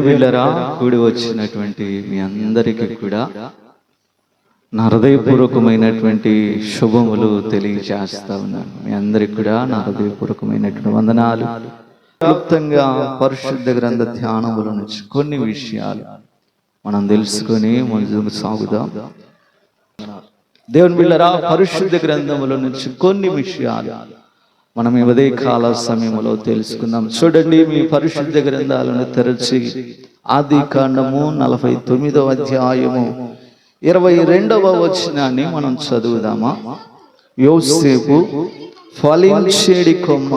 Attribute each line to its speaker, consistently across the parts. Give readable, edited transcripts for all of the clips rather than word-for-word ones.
Speaker 1: వీళ్ళరా కూడి వచ్చినటువంటి మీ అందరికీ కూడా నా హృదయపూర్వకమైనటువంటి శుభములు తెలియజేస్తా ఉన్నాను. మీ అందరికి కూడా నా హృదయపూర్వకమైనటువంటి వందనాలు. క్లుప్తంగా పరిశుద్ధ గ్రంథ ధ్యానముల నుంచి కొన్ని విషయాలు మనం తెలుసుకొని ముందుకు సాగుదాం. దేవుని బిడ్డలారా, పరిశుద్ధ గ్రంథముల నుంచి కొన్ని విషయాలు మనం ఈ ఉదయ కాల సమయంలో తెలుసుకుందాం. చూడండి, మీ పరిశుద్ధ గ్రంథాలను తెరచి ఆదికాండము 49వ అధ్యాయము 22వ వచనాన్ని మనం చదువుదామా. యోసేపు ఫలించేడి కొమ్మ,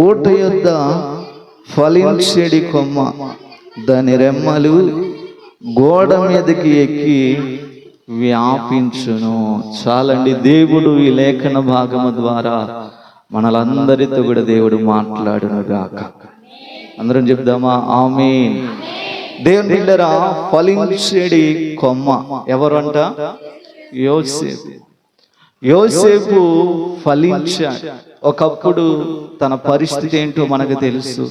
Speaker 1: ఓట యొద్ద ఫలించేడి కొమ్మ, దాని రెమ్మలు గోడ మీదకి ఎక్కి వ్యాపించును. చాలండి, దేవుడు ఈ లేఖన భాగము ద్వారా మనలందరితో కూడా దేవుడు మాట్లాడును గాక. అందరం చెప్దామా ఆమేన్. దేవుని బిడ్డలారా, ఫలించేడి కొమ్మ ఎవరంట? యోసేపు. యోసేపు ఫలించాడు. ఒకప్పుడు తన పరిస్థితి ఏంటో మనకు తెలుసు.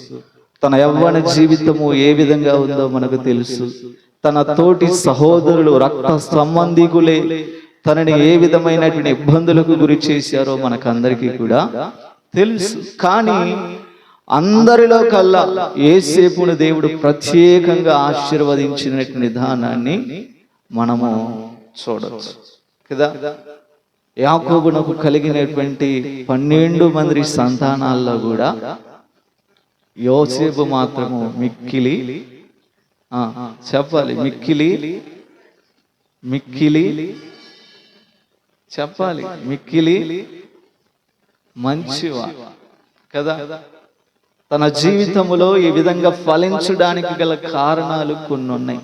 Speaker 1: తన యవ్వన జీవితము ఏ విధంగా ఉందో మనకు తెలుసు. తన తోటి సహోదరులు, రక్త సంబంధికులే తనని ఏ విధమైనటువంటి ఇబ్బందులకు గురి చేశారో మనకందరికీ కూడా తెలుసు. కానీ అందరిలో కల్లా యోసేపును దేవుడు ప్రత్యేకంగా ఆశీర్వదించినటువంటి విధానాన్ని మనము చూడవచ్చు కదా. యాకోబునకు కలిగినటువంటి 12 మంది సంతానాల్లో కూడా యోసేపు మాత్రము మిక్కిలి చెప్పాలి మిక్కిలి మంచివా కదా. తన జీవితంలో ఈ విధంగా ఫలించడానికి గల కారణాలు కొన్ని ఉన్నాయి.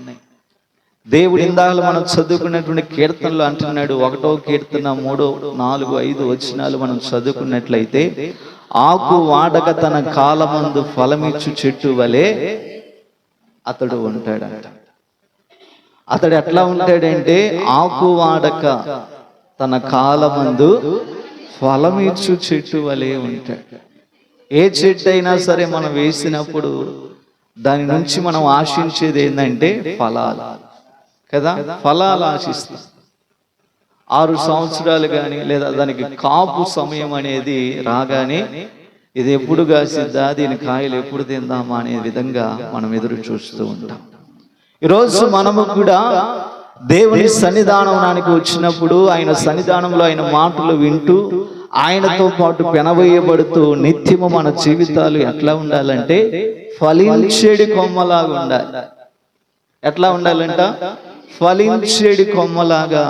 Speaker 1: దేవుడు ఇందాక మనం చదువుకున్నటువంటి కీర్తనలు అంటున్నాడు. 1వ కీర్తన 3, 4, 5 వచనాలు మనం చదువుకున్నట్లయితే, ఆకు వాడక తన కాలమందు ఫలమిచ్చు చెట్టు వలె అతడు ఉంటాడంట. అతడు ఎట్లా ఉంటాడంటే, ఆకు వాడక తన కాలమందు ఫలమిచ్చు చెట్టు వలె ఉంటాడు. ఏ చెట్టు అయినా సరే మనం వేసినప్పుడు దాని నుంచి మనం ఆశించేది ఏంటంటే ఫలాలు కదా. ఫలాలు ఆశిస్తాం. 6 సంవత్సరాలు కానీ లేదా దానికి కాపు సమయం అనేది రాగానే ఇది ఎప్పుడు కాసిద్దా, దీని కాయలు ఎప్పుడు తిందామా అనే విధంగా మనం ఎదురు చూస్తూ ఉంటాం. ఈరోజు మనము కూడా దేవుని సన్నిధానానికి వచ్చినప్పుడు ఆయన సన్నిధానంలో ఆయన మాటలు వింటూ ఆయనతో పాటు పెనవేయబడుతూ నిత్యము మన జీవితాలు ఎట్లా ఉండాలంటే ఫలించేడి కొమ్మలాగా ఉండాలి. ఎట్లా ఉండాలంట? ఫలించేడి కొమ్మలాగా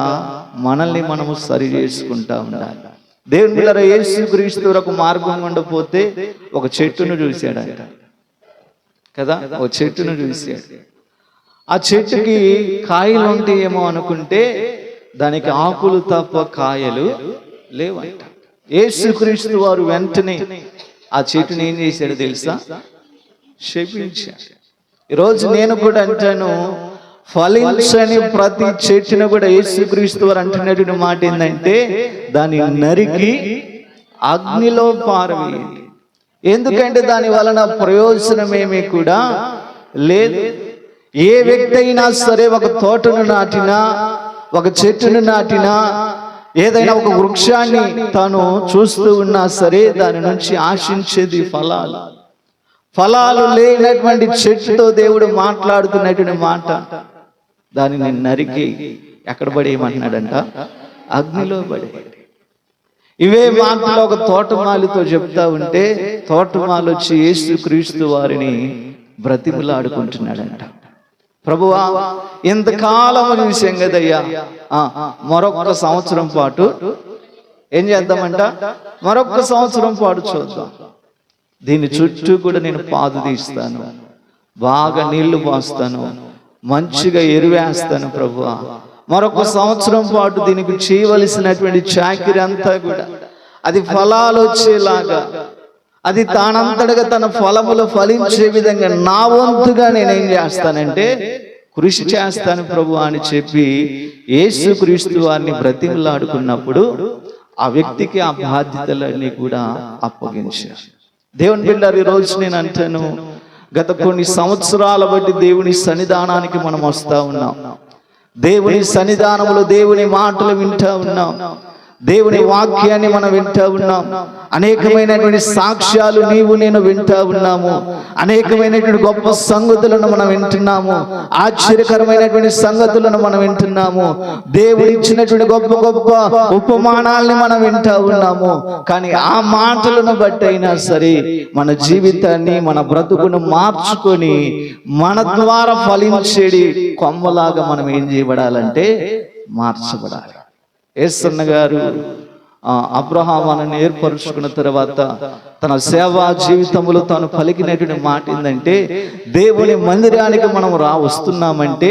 Speaker 1: మనల్ని మనము సరి చేసుకుంటా ఉండాలి. దేవుని బిడ్డలారా, యేసుక్రీస్తు ఒక మార్గం ఉండపోతే ఒక చెట్టును చూశాడంట కదా. ఒక చెట్టును చూశాడు. ఆ చెట్టుకి కాయలు ఉంటాయేమో అనుకుంటే దానికి ఆకులు తప్ప కాయలు లేవంట. యేసుక్రీస్తు వారు వెంటనే ఆ చెట్టుని ఏం చేశాడు తెలుసా? శపించాడు. ఈరోజు నేను కూడా అంటాను, ఫలించని ప్రతి చెట్టును కూడా యేసుక్రీస్తు వారు అంటున్నటువంటి మాట ఏంటంటే, దాన్ని నరికి అగ్నిలో పారవేయండి. ఎందుకంటే దాని వలన ప్రయోజనమేమీ కూడా లేదు. ఏ వ్యక్తి అయినా సరే ఒక తోటను నాటినా, ఒక చెట్టును నాటినా, ఏదైనా ఒక వృక్షాన్ని తాను చూస్తూ ఉన్నా సరే దాని నుంచి ఆశించేది ఫలాలు. ఫలాలు లేనటువంటి చెట్టుతో దేవుడు మాట్లాడుతున్నటువంటి మాట, దానిని నరికి ఎక్కడ పడేయమంటున్నాడంట? అగ్నిలో పడే. ఇవే మాటలు ఒక తోటమాలితో చెప్తా ఉంటే తోటమాలి వచ్చి యేసుక్రీస్తు వారిని బ్రతిమలాడుకుంటున్నాడంట. ప్రభువా, ఎంతకాలం చూసాం కదయ్యా, మరొక సంవత్సరం పాటు ఏం చేద్దామంట? మరొక సంవత్సరం పాటు చూద్దాం. దీని చుట్టూ కూడా నేను పాదు తీస్తాను, బాగా నీళ్లు పోస్తాను, మంచిగా ఎరువేస్తాను ప్రభువా. మరొక సంవత్సరం పాటు దీనికి చేయవలసినటువంటి చాకిరి అంతా కూడా అది ఫలాలు వచ్చేలాగా, అది తానంతటగా తన ఫలములు ఫలించే విధంగా నా వంతుగా నేనేం చేస్తానంటే కృషి చేస్తాను ప్రభు అని చెప్పి యేసుక్రీస్తు వారిని బ్రతిమలాడుకున్నప్పుడు ఆ వ్యక్తికి ఆ బాధ్యతలన్నీ కూడా అప్పగించారు. దేవుని బిడ్డలారా, ఈ రోజు నేను అంటాను, గత కొన్ని సంవత్సరాల బట్టి దేవుని సన్నిధానానికి మనం వస్తా ఉన్నాం. దేవుని సన్నిధానంలో దేవుని మాటలు వింటా ఉన్నాం. దేవుని వాక్యాన్ని మనం వింటా ఉన్నాం. అనేకమైనటువంటి సాక్ష్యాలు నీవు నేను వింటా ఉన్నాము. అనేకమైనటువంటి గొప్ప సంగతులను మనం వింటున్నాము. ఆశ్చర్యకరమైనటువంటి సంగతులను మనం వింటున్నాము. దేవుడు ఇచ్చినటువంటి గొప్ప గొప్ప ఉపమానాల్ని మనం వింటా ఉన్నాము. కానీ ఆ మాటలను బట్టి అయినా సరే మన జీవితాన్ని, మన బ్రతుకును మార్చుకొని మన ద్వారా ఫలించేది కొమ్మలాగా మనం ఏం చేయబడాలంటే మార్చబడాలి. యేసన్న గారు అబ్రహామును ఏర్పరుచుకున్న తర్వాత తన సేవా జీవితంలో తాను పలికినటువంటి మాట ఏంటంటే, దేవుని మందిరానికి మనం వస్తున్నామంటే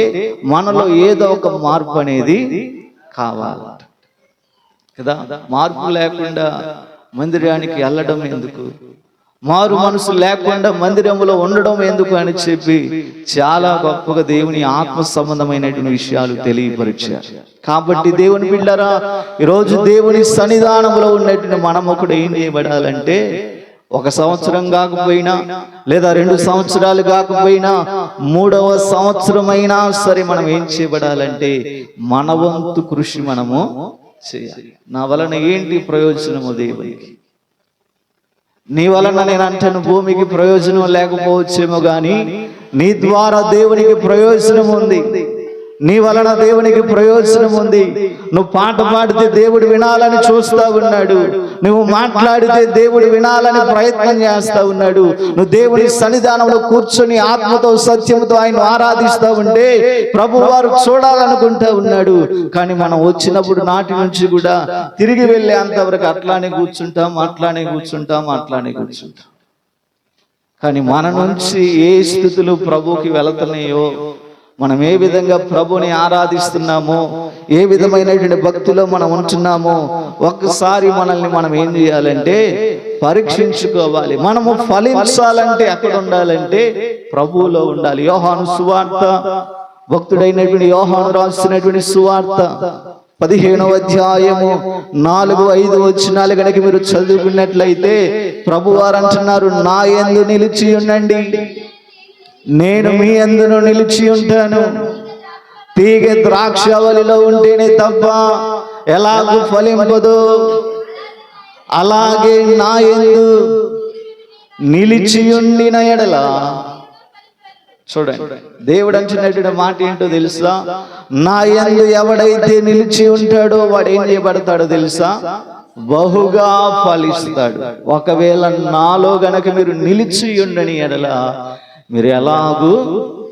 Speaker 1: మనలో ఏదో ఒక మార్పు అనేది కావాలి కదా. మార్పు లేకుండా మందిరానికి వెళ్ళడం ఎందుకు, మారు మనసు లేకుండా మందిరంలో ఉండడం ఎందుకు అని చెప్పి చాలా గొప్పగా దేవుని ఆత్మ సంబంధమైనటువంటి విషయాలు తెలియపరిచారు. కాబట్టి దేవుని బిడ్డలారా, ఈరోజు దేవుని సన్నిధానంలో ఉన్నటువంటి మనం ఒకడు ఏం చేయబడాలంటే, 1 సంవత్సరం కాకపోయినా లేదా 2 సంవత్సరాలు కాకపోయినా 3వ సంవత్సరం అయినా సరే మనం ఏం చేయబడాలంటే మన వంతు కృషి మనము చేయాలి. నా వలన ఏంటి ప్రయోజనము దేవునికి? నీ వలన నేను అంటాను, భూమికి ప్రయోజనం లేకపోవచ్చేమో కానీ నీ ద్వారా దేవునికి ప్రయోజనం ఉంది. నీ వలన దేవునికి ప్రయోజనం ఉంది. నువ్వు పాట పాడితే దేవుడు వినాలని చూస్తా ఉన్నాడు. నువ్వు మాట్లాడితే దేవుడు వినాలని ప్రయత్నం చేస్తా ఉన్నాడు. నువ్వు దేవుని సన్నిధానంలో కూర్చొని ఆత్మతో సత్యముతో ఆయన ఆరాధిస్తా ఉంటే ప్రభు వారు చూడాలనుకుంటా ఉన్నాడు. కానీ మనం వచ్చినప్పుడు నాటి నుంచి కూడా తిరిగి వెళ్ళే అంతవరకు అట్లానే కూర్చుంటాం. కానీ మన నుంచి ఏ స్థితులు ప్రభుకి వెళుతున్నాయో, మనం ఏ విధంగా ప్రభుని ఆరాధిస్తున్నామో, ఏ విధమైనటువంటి భక్తిలో మనం ఉంటున్నామో ఒక్కసారి మనల్ని మనం ఏం చేయాలంటే పరీక్షించుకోవాలి. మనము ఫలించాలంటే ఎక్కడ ఉండాలంటే ప్రభువులో ఉండాలి. యోహాను సువార్త, భక్తుడైనటువంటి యోహాను రాసినటువంటి సువార్త 15వ అధ్యాయము 4-5 వచనాలు గనుక మీరు చదువుకున్నట్లయితే ప్రభువారు అంటున్నారు, నా యందు నిలిచి ఉండండి, నేను మీ యందును నిలిచి ఉంటాను. తీగ ద్రాక్షవల్లిలో ఉంటేనే తప్ప ఎలాగూ ఫలింపదు, అలాగే నా యందు నిలిచి ఉండిన ఎడల. చూడండి, దేవుడు అంటున్నటువంటి మాట ఏంటో తెలుసా? నా యందు ఎవడైతే నిలిచి ఉంటాడో వాడు ఏం చేయబడతాడో తెలుసా? బహుగా ఫలిస్తాడు. ఒకవేళ నాలో గనక మీరు నిలిచి ఉండని ఎడల మీరు ఎలాగూ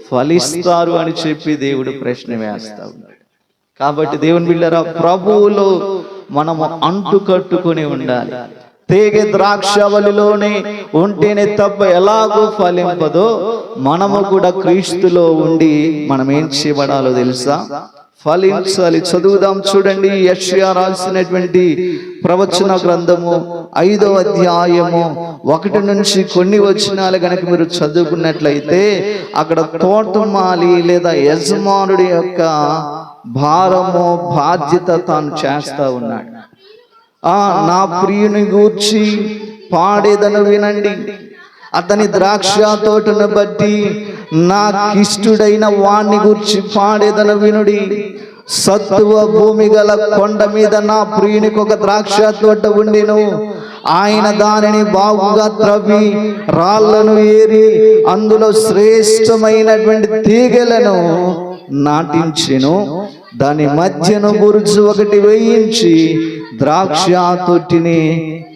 Speaker 1: ఫలిస్తారు అని చెప్పి దేవుడు ప్రశ్న వేస్తా ఉన్నాడు. కాబట్టి దేవుని బిడ్డలారా, ప్రభువులో మనము అంటుకట్టుకొని ఉండాలి. తీగ ద్రాక్షవల్లిలోనే ఉంటేనే తప్ప ఎలాగూ ఫలింపదో మనము కూడా క్రీస్తులో ఉండి మనం ఏం చేయబడాలో తెలుసా? ఫలించాలి. చదువుదాం, చూడండి. యెషయా రాసినటువంటి ప్రవచన గ్రంథము 5వ అధ్యాయము 1 నుంచి కొన్ని వచనాలు గనక మీరు చదువుకున్నట్లయితే అక్కడ తోటమాలి లేదా యజమానుడి యొక్క భారము బాధ్యత తాను చేస్తా ఉన్నాడు. నా ప్రియుని గూర్చి పాడేదను వినండి, అతని ద్రాక్ష తోటను బట్టి నాకిష్టుడైన వాణ్ణి గూర్చి పాడేదను వినుడి. సత్తువ భూమి గల కొండ మీద నా ప్రియునికి ఒక ద్రాక్ష తోట ఉండెను. ఆయన దానిని బాగుగా త్రవ్వి రాళ్లను ఏరి అందులో శ్రేష్టమైనటువంటి తీగలను నాటించెను. దాని మధ్యను బురుజు ఒకటి వేయించి ద్రాక్ష తొట్టిని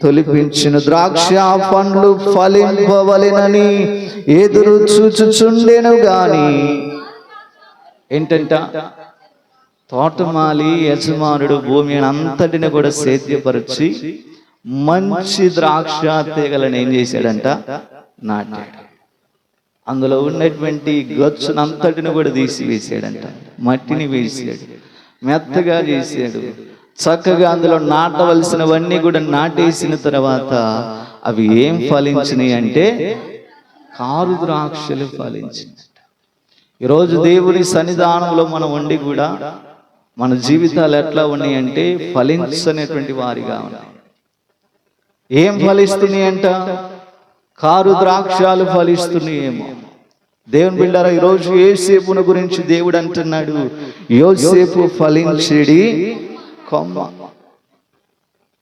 Speaker 1: తొలిపించెను. ద్రాక్ష పండ్లు ఫలింపవలెనని ఎదురు చూచుచుండెను గాని ఏంటంట? తోటమాలి యజమానుడు భూమి అంతటిని కూడా సేద్యపరిచి మంచి ద్రాక్ష తీగలను ఏం చేశాడంట? నాటాడు. అందులో ఉన్నటువంటి గచ్చునంతటిని కూడా తీసివేసాడంట. మట్టిని వేసాడు, మెత్తగా చేశాడు. చక్కగా అందులో నాటవలసినవన్నీ కూడా నాటేసిన తర్వాత అవి ఏం ఫలించినాయి అంటే కారు ద్రాక్షలు ఫలించింది. ఈరోజు దేవుని సన్నిధానంలో మనం ఉండి కూడా మన జీవితాలు ఎట్లా ఉన్నాయి అంటే ఫలించనేటువంటి వారిగా ఉన్నాయి. ఏం ఫలిస్తున్నాయి అంట? కారు ద్రాక్షాలు ఫలిస్తున్నాయేమో. దేవుని బిడ్డారా, ఈరోజు యోసేపును గురించి దేవుడు అంటున్నాడు, యోసేపు ఫలించెడి కొమ్మ.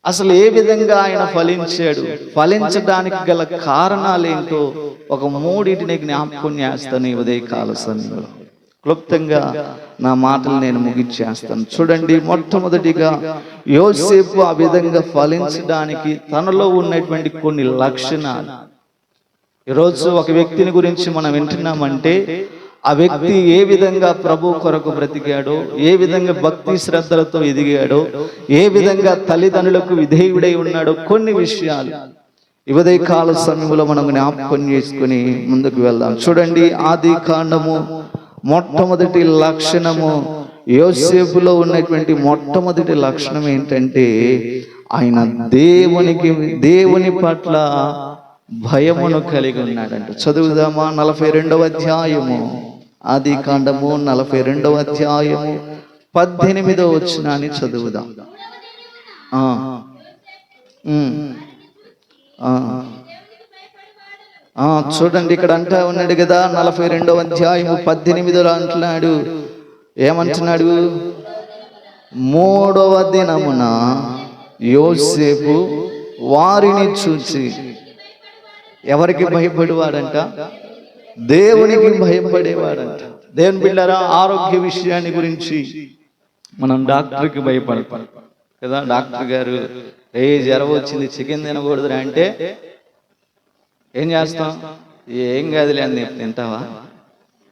Speaker 1: అసలు ఏ విధంగా ఆయన ఫలించాడు, ఫలించడానికి గల కారణాలు ఏంటో ఒక మూడింటిని జ్ఞాపకం చేస్తాను ఈ ఉదయకాల సమయంలో. క్లుప్తంగా నా మాటలు నేను ముగించేస్తాను. చూడండి, మొట్టమొదటిగా యోసేపు ఆ విధంగా ఫలించడానికి తనలో ఉన్నటువంటి కొన్ని లక్షణాలు. ఈరోజు ఒక వ్యక్తిని గురించి మనం వింటున్నామంటే ఆ వ్యక్తి ఏ విధంగా ప్రభు కొరకు బ్రతికాడో, ఏ విధంగా భక్తి శ్రద్ధలతో ఎదిగాడో, ఏ విధంగా తల్లిదండ్రులకు విధేయుడై ఉన్నాడో, కొన్ని విషయాలు ఈ ఉదయకాల సమయంలో మనం జ్ఞాపకం చేసుకుని ముందుకు వెళ్దాం. చూడండి, ఆది కాండము మొట్టమొదటి లక్షణము, యోసేపులో ఉన్నటువంటి మొట్టమొదటి లక్షణం ఏంటంటే ఆయన దేవుని పట్ల భయమును కలిగి ఉన్నాడంట. చదువుదామా? 42వ అధ్యాయము, ఆది కాండము 42వ అధ్యాయము 18వ వచనాన్ని చదువుదాం. చూడండి, ఇక్కడ అంటా ఉన్నాడు కదా, 42వ అధ్యాయము 18లో అంటున్నాడు, ఏమంటున్నాడు? 3వ దినమున యోసేపు వారిని చూచి, ఎవరికి భయపడేవాడంట? దేవునికి భయపడేవాడంట. దేవుని బిడ్డలారా, ఆరోగ్య విషయాన్ని గురించి మనం డాక్టర్కి భయపడతాం కదా. డాక్టర్ గారు, జ్వరం వచ్చింది, చికెన్ తినకూడదు అంటే ఏం చేస్తాం? ఏం కాదులే అని తింటావా?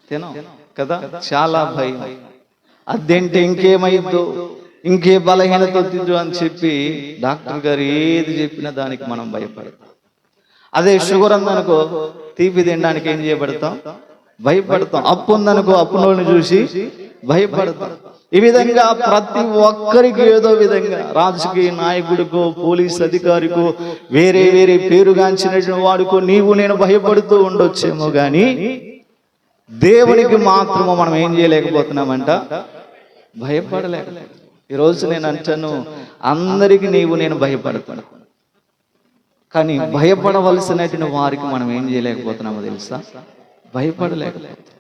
Speaker 1: తినం కదా. చాలా భయం. అదేంటి ఇంకేమైద్దో, ఇంకే బలహీనత వద్దు అని చెప్పి డాక్టర్ గారు ఏది చెప్పినా దానికి మనం భయపడతాం. అదే షుగర్ ఉందనుకో, తీపి తినడానికి ఏం చేయబడతాం? భయపడతాం. అప్పు ఉందనుకో, అప్పునోళ్ళని చూసి భయపడతాం. ఈ విధంగా ప్రతి ఒక్కరికి ఏదో విధంగా, రాజకీయ నాయకుడికో, పోలీస్ అధికారికో, వేరే వేరే పేరుగాంచిన వాడికో నీవు నేను భయపడుతూ ఉండొచ్చేమో కానీ దేవునికి మాత్రము మనం ఏం చేయలేకపోతున్నామంట? భయపడలేక. ఈరోజు నేను అంటాను, అందరికి నీవు నేను భయపడతాను, కానీ భయపడవలసినటువంటి వారికి మనం ఏం చేయలేకపోతున్నామో తెలుసా? భయపడలేకపోతాం.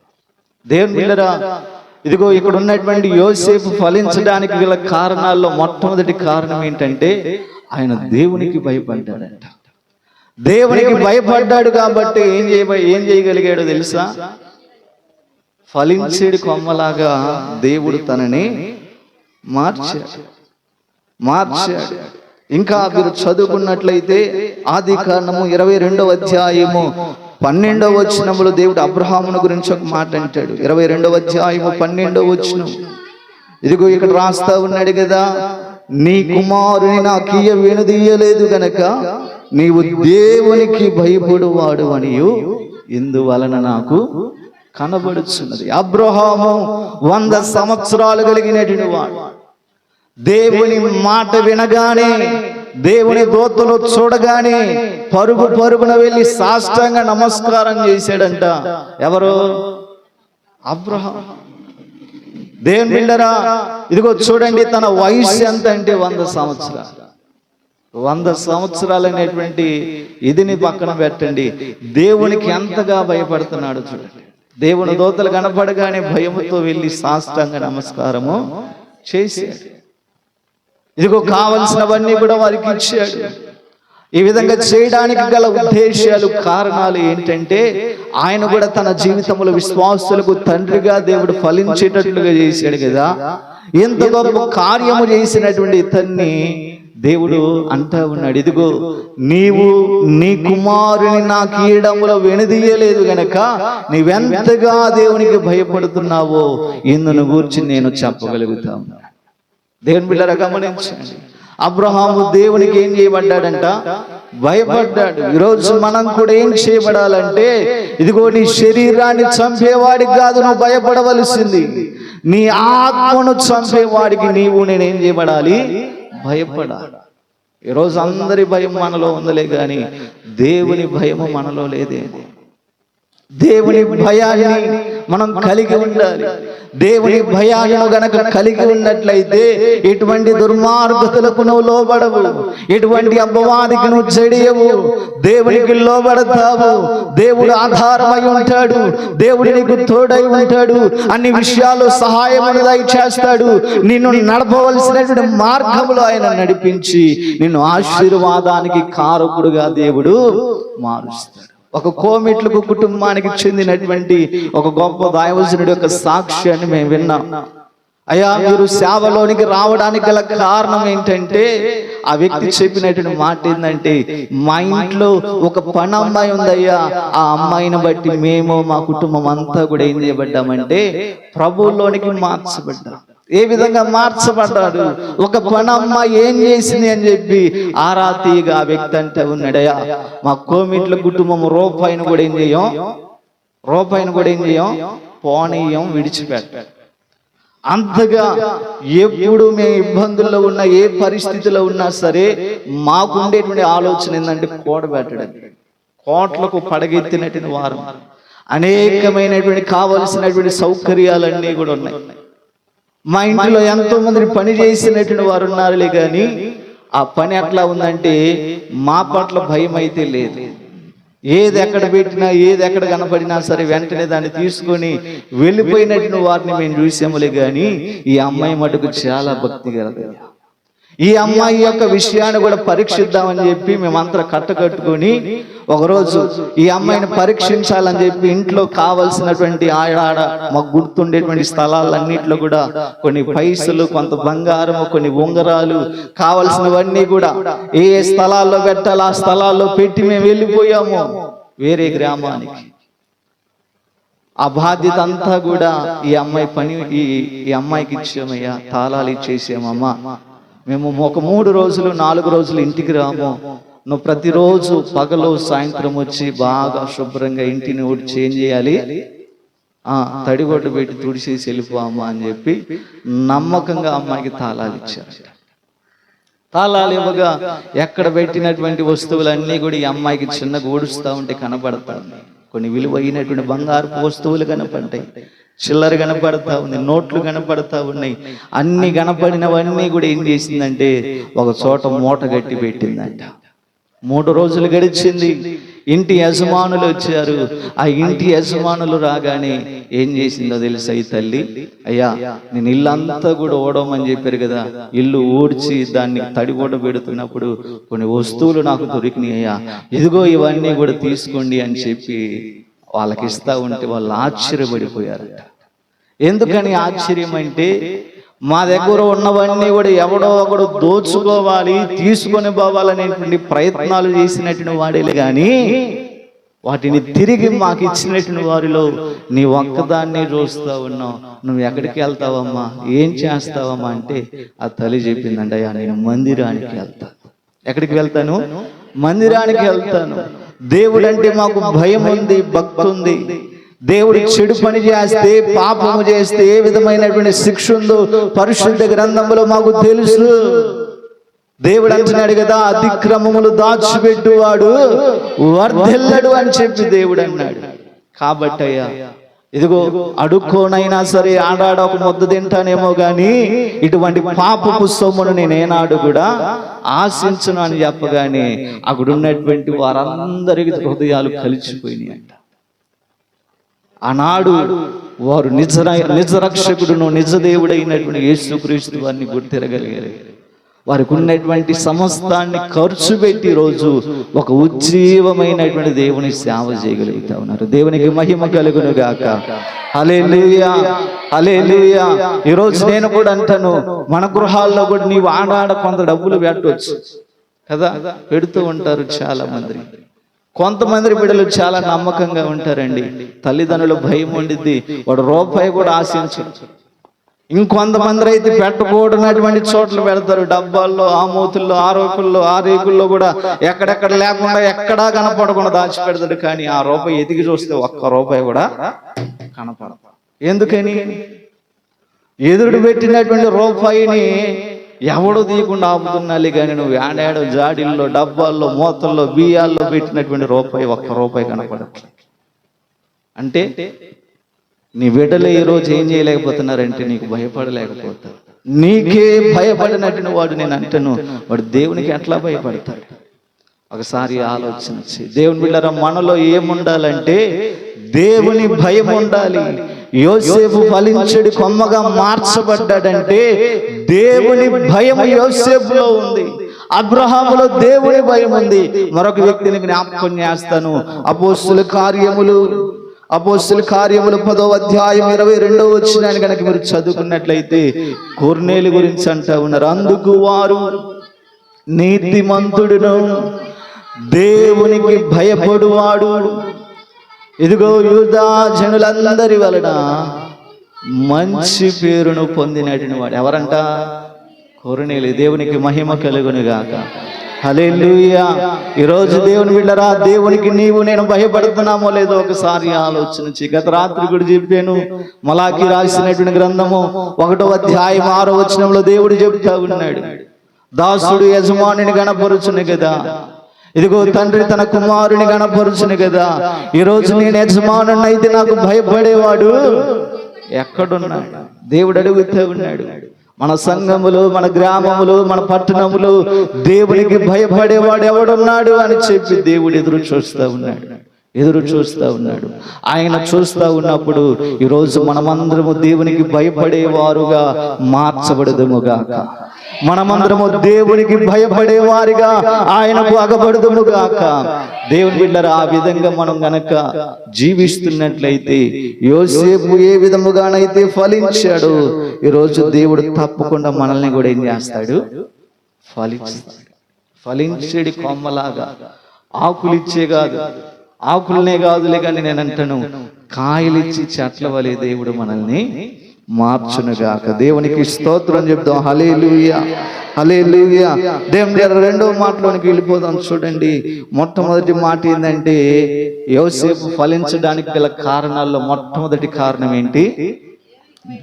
Speaker 1: దేవుని బిడ్డలారా, ఇదిగో ఇక్కడ ఉన్నటువంటి యోసేపు ఫలించడానికి గల కారణాల్లో మొట్టమొదటి కారణం ఏంటంటే ఆయన దేవునికి భయపడ్డాడంట. దేవునికి భయపడ్డాడు కాబట్టి ఏం చేయగలిగాడో తెలుసా? ఫలించేడు కొమ్మలాగా దేవుడు తనని మార్చాడు. ఇంకా మీరు చదువుకున్నట్లయితే ఆది కాండము 22వ అధ్యాయము 12వ వచనములో దేవుడు అబ్రహామును గురించి ఒక మాట అంటాడు. 22వ అధ్యాయము 12వ వచనం, ఇదిగో ఇక్కడ రాస్తా ఉన్నాడు కదా, నీ కుమారుని నాకు వెనుదీయలేదు గనక నీవు దేవునికి భయపడువాడు అనియు ఇందువలన నాకు కనబడుచున్నది. అబ్రహాము 100 సంవత్సరాలు కలిగినటువంటి వాడు. దేవుని మాట వినగానే, దేవుని దూతలు చూడగానే పరుగున వెళ్ళి సాష్టాంగ నమస్కారం చేశాడంట. ఎవరు? అబ్రహాం. దేవుని బిడ్డలారా, ఇదిగో చూడండి, తన వయసు ఎంత అంటే 100 సంవత్సరాలు. 100 సంవత్సరాలు అనేటువంటి ఇదిని పక్కన పెట్టండి, దేవునికి ఎంతగా భయపడుతున్నాడు చూడండి. దేవుని దూతలు కనపడగానే భయముతో వెళ్ళి సాష్టాంగ నమస్కారము చేశాడు. ఇదిగో కావలసినవన్నీ కూడా వారికి ఇచ్చాడు. ఈ విధంగా చేయడానికి గల ఉద్దేశాలు, కారణాలు ఏంటంటే ఆయన కూడా తన జీవితంలో విశ్వాసులకు తండ్రిగా దేవుడు ఫలించేటట్లుగా చేశాడు కదా. ఎంత గొప్ప కార్యము చేసినటువంటి ఇతన్ని దేవుడు అంటా ఉన్నాడు, ఇదిగో నీవు నీ కుమారుని నాకు ఇయ్యడంలో వెనుదీయలేదు గనక నీవెంతగా దేవునికి భయపడుతున్నావో ఇందును గూర్చి నేను చెప్పగలుగుతాను. దేవుని బిడ్డలారా గమనించండి, అబ్రహాము దేవునికి ఏం చేయబడ్డాడంట? భయపడ్డాడు. ఈరోజు మనం కూడా ఏం చేయబడాలంటే, ఇదిగో నీ శరీరాన్ని చంపేవాడికి కాదు నువ్వు భయపడవలసింది, నీ ఆత్మను చంపేవాడికి నీవు నేనేం చేయబడాలి? భయపడాలి. ఈరోజు అందరి భయం మనలో ఉందలే కానీ దేవుని భయము మనలో లేదే. దేవుని భయాన్ని మనం కలిగి ఉండాలి. దేవుని భయాలను గనక కలిగి ఉన్నట్లయితే ఎటువంటి దుర్మార్గతలకు నువ్వు లోబడవు, ఎటువంటి అపవాదికి నువ్వు చెడియవు, దేవునికి లోబడతావు. దేవుడు ఆధారమై ఉంటాడు, దేవుడు నీకు తోడై ఉంటాడు, అన్ని విషయాలు సహాయమును దయచేస్తాడు. నిన్ను నడపవలసినటువంటి మార్గములో ఆయన నడిపించి నిన్ను ఆశీర్వాదానికి కారకుడుగా దేవుడు మారుస్తాడు. ఒక కోమిట్లకు కుటుంబానికి చెందినటువంటి ఒక గొప్ప దైవజనుడి యొక్క సాక్ష్యాన్ని మేము విన్నాం. అయ్యా, మీరు సేవలోనికి రావడానికి గల కారణం ఏంటంటే, ఆ వ్యక్తి చెప్పినటువంటి మాట ఏంటంటే, మా ఇంట్లో ఒక పని అమ్మాయి ఉందయ్యా, ఆ అమ్మాయిని బట్టి మేము మా కుటుంబం అంతా కూడా ఏం చేయబడ్డామంటే ప్రభువులోనికి మార్చబడ్డాం. ఏ విధంగా మార్చబడ్డాడు? ఒక పనమ్మ ఏం చేసింది అని చెప్పి ఆరాతీగా ఆ వ్యక్తి అంటే ఉన్నాడయ్యా, మా కోమిట్ల కుటుంబం రూపాయిని కూడా ఏం చేయం పోనీయం, విడిచిపెట్టాడు. అంతగా ఎప్పుడు మేము ఇబ్బందుల్లో ఉన్నా, ఏ పరిస్థితిలో ఉన్నా సరే మాకుండేటువంటి ఆలోచన ఏంటంటే కూడబెట్టడం. కోట్లకు పడగెత్తినటువంటి వారు, అనేకమైనటువంటి కావలసినటువంటి సౌకర్యాలన్నీ కూడా ఉన్నాయి. మా ఇంట్లో ఎంతో మంది పని చేసినటువంటి వారు ఉన్నారులే, కానీ ఆ పని ఎట్లా ఉందంటే మా పట్ల భయం అయితే లేదు. ఏది ఎక్కడ పెట్టినా, ఏది ఎక్కడ కనపడినా సరే వెంటనే దాన్ని తీసుకొని వెళ్ళిపోయినటువంటి వారిని మేము చూసాములే, కానీ ఈ అమ్మాయి మటుకు చాలా భక్తి కలదు. ఈ అమ్మాయి యొక్క విషయాన్ని కూడా పరీక్షిద్దామని చెప్పి మేమంతా కట్టుకొని ఒకరోజు ఈ అమ్మాయిని పరీక్షించాలని చెప్పి ఇంట్లో కావలసినటువంటి ఆడ మాకు గుర్తుండేటువంటి స్థలాలన్నింటిలో కూడా కొన్ని పైసలు, కొంత బంగారము, కొన్ని ఉంగరాలు కావలసినవన్నీ కూడా ఏ స్థలాల్లో పెట్టాలి ఆ స్థలాల్లో పెట్టి మేము వెళ్ళిపోయాము వేరే గ్రామానికి. ఆ బాధ్యత అంతా కూడా ఈ అమ్మాయికి ఇచ్చామయ్యా, తాళాలు ఇచ్చేసామమ్మా, మేము ఒక 3 రోజులు 4 రోజులు ఇంటికి రాము, నువ్వు ప్రతిరోజు పగలు సాయంత్రం వచ్చి బాగా శుభ్రంగా ఇంటిని ఊడ్చి ఏం చేయాలి, తడిగొడ్డు పెట్టి తుడిచేసి వెళ్ళిపోమ్మా అని చెప్పి నమ్మకంగా అమ్మాయికి తాళాలు ఇచ్చారు. తాళాలు ఇవ్వగా ఎక్కడ పెట్టినటువంటి వస్తువులన్నీ కూడా ఈ అమ్మాయికి చిన్నగా ఊడుస్తూ ఉంటే కనబడతాయి. కొన్ని విలువైనటువంటి బంగారు వస్తువులు కనపడతాయి, చిల్లర కనపడతా ఉంది, నోట్లు కనపడతా ఉన్నాయి. అన్ని కనపడినవన్నీ కూడా ఏం చేసిందంటే ఒక చోట మూట గట్టి పెట్టిందంట. 3 రోజులు గడిచింది. ఇంటి యజమానులు వచ్చారు. ఆ ఇంటి యజమానులు రాగానే ఏం చేసిందో తెలుసా ఈ తల్లి, అయ్యా నేను ఇల్లంతా కూడా ఓడమని చెప్పారు కదా, ఇల్లు ఊడ్చి దాన్ని తడి కూడా పెడుతున్నప్పుడు కొన్ని వస్తువులు నాకు దొరికినాయి అయ్యా, ఇదిగో ఇవన్నీ కూడా తీసుకోండి అని చెప్పి వాళ్ళకి ఇస్తా ఉంటే వాళ్ళు ఆశ్చర్యపడిపోయారట. ఎందుకని ఆశ్చర్యం అంటే, మా దగ్గర ఉన్నవన్నీ కూడా ఎవడో ఒకడు దోచుకోవాలి, తీసుకొని పోవాలనేటువంటి ప్రయత్నాలు చేసినటువంటి వాడేలే కానీ వాటిని తిరిగి మాకు ఇచ్చినటువంటి వారిలో నీ ఒక్కదాన్ని చూస్తూ ఉన్నావు. నువ్వు ఎక్కడికి వెళ్తావమ్మా, ఏం చేస్తావమ్మా అంటే ఆ తల్లి చెప్పిందంట, అయ్యా నేను మందిరానికి వెళ్తాను. ఎక్కడికి వెళ్తాను? మందిరానికి వెళ్తాను. దేవుడు అంటే మాకు భయం ఉంది, భక్తి ఉంది. దేవుడు చెడు పని చేస్తే, పాపము చేస్తే ఏ విధమైనటువంటి శిక్ష ఉందో పరిశుద్ధ గ్రంథంలో మాకు తెలుసు. దేవుడు అంటున్నాడు కదా, అతిక్రమములు దాచిపెట్టువాడు వర్ధిల్లడు అని చెప్పి దేవుడు అన్నాడు. కాబట్టి అయ్యా ఇదిగో అడుక్కోనైనా సరే ఆడాడ ఒక ముద్ద తింటానేమో గాని ఇటువంటి పాపపు సొమ్మును నేను ఏనాడు కూడా ఆశించను అని చెప్పగానే అక్కడ ఉన్నటువంటి వారందరికి హృదయాలు కలిసిపోయినాయి అంట. ఆనాడు వారు నిజరక్షకుడును నిజదేవుడైనటువంటి యేసుక్రీస్తు వారిని గుర్తిరగలిగారు. వారికి ఉన్నటువంటి సమస్తాన్ని ఖర్చు పెట్టి రోజు ఒక ఉజ్జీవమైనటువంటి దేవుని సేవ చేయగలుగుతా ఉన్నారు. దేవునికి మహిమ కలుగును గాక. హల్లెలూయా, హల్లెలూయా. ఈరోజు నేను కూడా అంటాను, మన గృహాల్లో కూడా నీవు ఆడాడ కొంత డబ్బులు పెట్టవచ్చు కదా, పెడుతూ ఉంటారు చాలా మంది. కొంతమంది బిడ్డలు చాలా నమ్మకంగా ఉంటారండి, తల్లిదండ్రుల భయం ఉండిద్ది, వాడు రూపాయి కూడా ఆశించరు. ఇంకొంతమంది అయితే పెట్టకూడనటువంటి చోట్ల పెడతారు, డబ్బాల్లో, ఆమూతుల్లో, ఆరోకుల్లో, ఆరేకుల్లో కూడా ఎక్కడెక్కడ లేకుండా ఎక్కడా కనపడకుండా దాచిపెడతాడు. కానీ ఆ రూపాయి ఎదిగి చూస్తే ఒక్క రూపాయి కూడా కనపడదు. ఎందుకని? ఎదురు పెట్టినటువంటి రూపాయిని ఎవడు తీయకుండా ఆపుతున్నాలి, కానీ నువ్వు ఏడాడో జాడీల్లో, డబ్బాల్లో, మూతల్లో, బియ్యాల్లో పెట్టినటువంటి రూపాయి ఒక్క రూపాయి కనపడట్లేదు. అంటే నీ బిడ్డలు ఈ రోజు ఏం చేయలేకపోతున్నారంటే నీకు భయపడలేకపోతారు. నీకే భయపడినట్టు వాడు, నేను అంటాను, వాడు దేవునికి ఎట్లా భయపడతాడు? ఒకసారి ఆలోచన చేయి. దేవుని బిడ్డరా, మనలో ఏముండాలంటే దేవుని భయం ఉండాలి. యోసేపు ఫలించడి కొమ్మగా మార్చబడ్డాడంటే దేవుని భయం యోసేపులో ఉంది. అబ్రహాములో దేవుని భయం ఉంది. మరొక వ్యక్తిని జ్ఞాపకం చేస్తాను. అపోస్తుల కార్యములు 10వ అధ్యాయం 22వ వచనాన్ని కనుక మీరు చదువుకున్నట్లయితే కొర్నేలు గురించి అంటా ఉన్నారు. అందుకు వారు, నీతిమంతుడును దేవునికి భయపడువాడు, ఇదిగో యూదా జనులందరి వలన మంచి పేరును పొందినటువంటి వాడు. ఎవరంట? కొర్నేలు. దేవునికి మహిమ కలుగును గాక. హల్లెలూయా. ఈరోజు దేవుని బిడ్డరా, దేవునికి నీవు నేను భయపడుతున్నామో లేదో ఒకసారి ఆలోచన చేయి. గత రాత్రి కూడా చెప్పాను, మలాకి రాసినటువంటి గ్రంథము 1వ అధ్యాయం 6వ వచనంలో దేవుడు చెబుతా ఉన్నాడు, దాసుడు యజమానిని గణపరుచును కదా, ఇదిగో తండ్రి తన కుమారుని గణపరుచును కదా. ఈరోజు నేను యజమానుని అయితే నాకు భయపడేవాడు ఎక్కడున్నాడు? దేవుడు అడుగుతూ ఉన్నాడు. మన సంఘములు, మన గ్రామములు, మన పట్టణములు దేవునికి భయపడేవాడు ఎవడున్నాడు అని చెప్పి దేవుడు ఎదురు చూస్తూ ఉన్నాడు. ఆయన చూస్తూ ఉన్నప్పుడు ఈరోజు మనమందరము దేవునికి భయపడేవారుగా మార్చబడదుముగాక. మనమందరము దేవునికి భయపడేవారిగా ఆయనకు అగబడదుముగాక. దేవుని బిడ్డరా, ఆ విధంగా మనం గనక జీవిస్తున్నట్లయితే, యోసేపు ఏ విధముగానైతే ఫలించాడు, ఈరోజు దేవుడు తప్పకుండా మనల్ని కూడా ఏం చేస్తాడు? ఫలించేడి కొమ్మలాగా. ఆకులిచ్చే కాదు, ఆకులనే కాదులే కానీ నేను అంటాను, కాయలిచ్చి చెట్ల వలె దేవుడు మనల్ని మార్చునుగాక. దేవునికి స్తోత్రం చెప్దాం. హల్లెలూయా, హల్లెలూయా. దేవుని రెండవ మాటలోనికి వెళ్ళిపోదాం. చూడండి, మొట్టమొదటి మాట ఏంటంటే, యోసేపు ఫలించడానికి గల కారణాల్లో మొట్టమొదటి కారణం ఏంటి?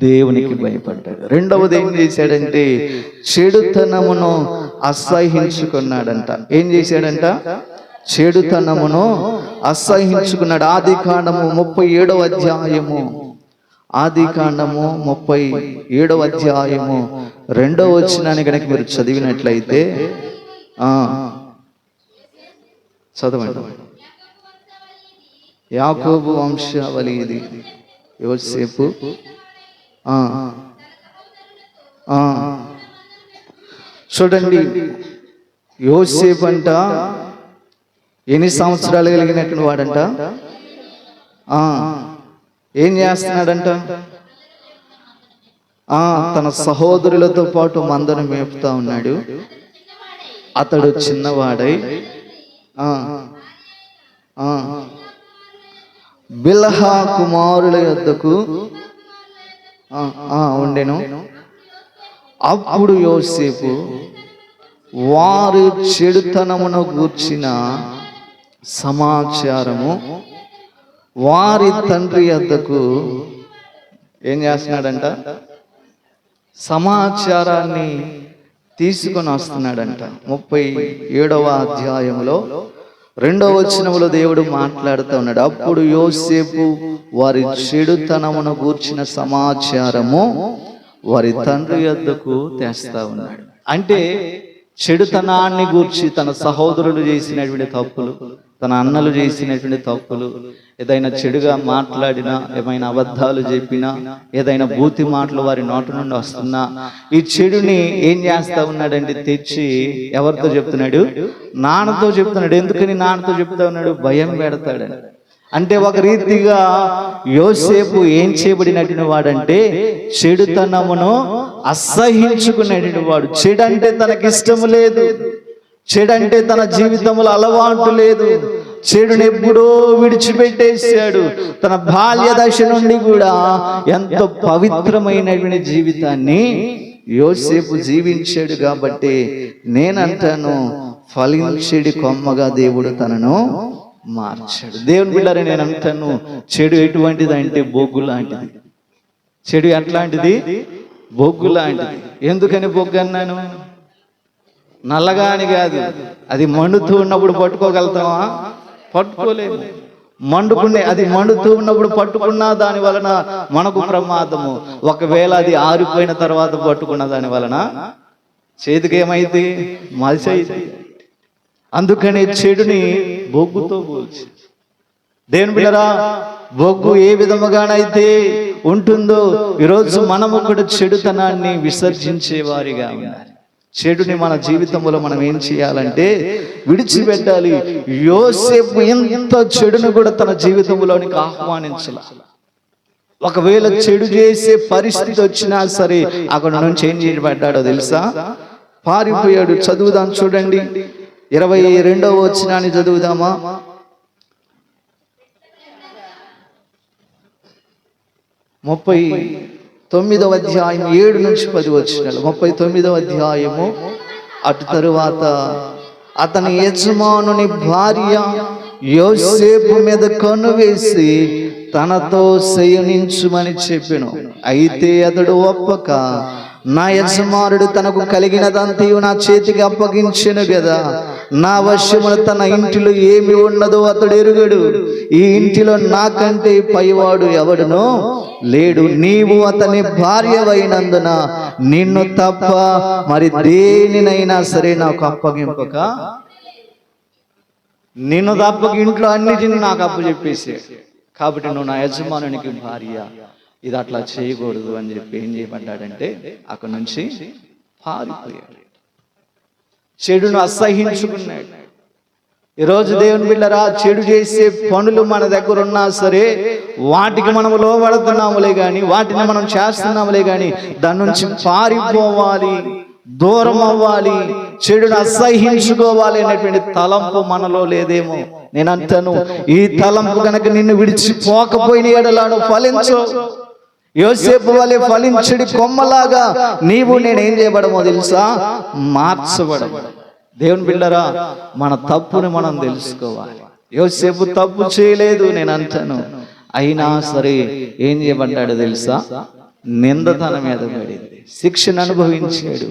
Speaker 1: దేవునికి భయపడ్డాడు. రెండవది ఏం చేశాడంటే, చెడుతనమును అసహించుకున్నాడంట. ఏం చేశాడంట? చెడుతనమును అసహించుకున్నాడు. ఆదికాండము 37వ అధ్యాయము, ఆదికాండము 37వ అధ్యాయము 2వ వచనాన్ని కనుక మీరు చదివినట్లయితే, చదవండి. యాకోబు వంశావళి ఇది. యోసేపు చూడండి, యోసేపు అంట ఎన్ని సంవత్సరాలు కలిగినట్టు వాడంట? ఏం చేస్తున్నాడంట? తన సహోదరులతో పాటు మందను మేపుతా ఉన్నాడు. అతడు చిన్నవాడై బిల్హా కుమారుల యొద్దకు ఉండెను. అప్పుడు యోసేపు వారి చెడుతనమును గూర్చిన సమాచారము వారి తండ్రి యొద్దకు ఏం చేస్తున్నాడంట? సమాచారాన్ని తీసుకొని వస్తున్నాడంట. 37వ అధ్యాయంలో 2వ వచనములో దేవుడు మాట్లాడుతూ ఉన్నాడు. అప్పుడు యోసేపు వారి చెడుతనమును గూర్చిన సమాచారము వారి తండ్రి యొద్దకు తెస్తా ఉన్నాడు. అంటే చెడుతనాన్ని గూర్చి, తన సహోదరులు చేసినటువంటి తప్పులు, తన అన్నలు చేసినటువంటి తప్పులు, ఏదైనా చెడుగా మాట్లాడినా, ఏమైనా అబద్ధాలు చెప్పినా, ఏదైనా బూతి మాటలు వారి నోటి నుండి వస్తున్నా, ఈ చెడుని ఏం చేస్తా ఉన్నాడంటే తెచ్చి ఎవరితో చెప్తున్నాడు? నాన్నతో చెప్తున్నాడు. ఎందుకని నాన్నతో చెప్తా ఉన్నాడు? భయం పెడతాడని. అంటే ఒక రీతిగా యోసేపు ఏం చేయబడినటువంటి వాడంటే, చెడుతనమును అసహించుకునేటువంటి వాడు. చెడంటే తనకిష్టము లేదు, చెడంటే తన జీవితంలో అలవాటు లేదు, చెడుని ఎప్పుడో విడిచిపెట్టేశాడు. తన బాల్య దశ నుండి కూడా ఎంతో పవిత్రమైనటువంటి జీవితాన్ని యోసేపు జీవించాడు. కాబట్టి నేనంటాను, ఫలించేడి కొమ్మగా దేవుడు తనను మార్చాడు. దేవుని బిడ్డలారా, నేను అంటాను, చెడు ఎటువంటిది అంటే బొగ్గు లాంటిది. చెడు ఎట్లాంటిది? బొగ్గు లాంటిది. ఎందుకని బొగ్గు అన్నాను? నల్లగా అని కాదు, అది మండుతూ ఉన్నప్పుడు పట్టుకోగలుగుతామా? పట్టుకోలేము. మండుకునే అది మండుతూ ఉన్నప్పుడు పట్టుకున్నా దాని వలన మనకు ప్రమాదము. ఒకవేళ అది ఆరిపోయిన తర్వాత పట్టుకున్న దాని వలన చేతికి ఏమైంది? మలిసైంది. అందుకని చెడుని బొగ్గుతో పోల్చి, దేవుని బిడ్డలారా, బొగ్గు ఏ విధముగానైతే ఉంటుందో ఈరోజు మనము కూడా చెడుతనాన్ని విసర్జించే వారిగా ఉండాలి. చెడుని మన జీవితంలో మనం ఏం చేయాలంటే విడిచిపెట్టాలి. యోసేపు ఎంత చెడును కూడా తన జీవితంలోనికి ఆహ్వానించాలి. ఒకవేళ చెడు చేసే పరిస్థితి వచ్చినా సరే అక్కడ నుంచి ఏం చేయబడ్డాడో తెలుసా? పారిపోయాడు. చదువుదాం చూడండి, 22వ వచనాన్ని చదువుదామా? ముప్పై 39వ అధ్యాయం 7 నుంచి 10 వచనాలు. 39వ అధ్యాయము. అటు తరువాత అతని యజమానుని భార్య యోసేపు మీద కన్ను వేసి తనతో శయనించుమని చెప్పెను. అయితే అతడు ఒప్పక, నా యజమానుడు తనకు కలిగినదంతయు నా చేతికి అప్పగించెను గదా, నా వశమున తన ఇంటిలో ఏమి ఉన్నదో అతడు ఎరుగడు. ఈ ఇంటిలో నాకంటే పైవాడు ఎవడునో లేడు. నీవు అతని భార్యవైనందున నిన్ను తప్ప మరి దేనినైనా సరే నాకు అప్పగింపక, నిన్ను తప్పక ఇంట్లో అన్నిటిని నాకు అప్పచెప్పేసి, కాబట్టి నువ్వు నా యజమానునికి భార్య, ఇది అట్లా చేయకూడదు అని చెప్పి ఏం చేయబడ్డాడంటే అక్కడి నుంచి పారిపోయాడు. చెడును అసహించుకున్నాడు. ఈరోజు దేవుని బిడ్డలారా, చెడు చేసే పనులు మన దగ్గర ఉన్నా సరే వాటికి మనం లోబడుతున్నాములే కానీ, వాటిని మనం చేస్తున్నాములే కానీ దాని నుంచి పారిపోవాలి, దూరం అవ్వాలి, చెడును అసహించుకోవాలి అనేటువంటి తలంపు మనలో లేదేమో. నేను అంటాను, ఈ తలంపు కనుక నిన్ను విడిచిపోకపోయిన ఎడలాను ఫలించు. యోసేపు వలె ఫలించడి కొమ్మలాగా నీవు నేనేం చేయబడమో తెలుసా? మార్చబడ. దేవుని బిడ్డలారా, మన తప్పుని మనం తెలుసుకోవాలి. యోసేపు తప్పు చేయలేదు నేను అంటాను, అయినా సరే ఏం చేయబడ్డాడో తెలుసా? నింద తన మీద పడింది. శిక్షను అనుభవించాడు.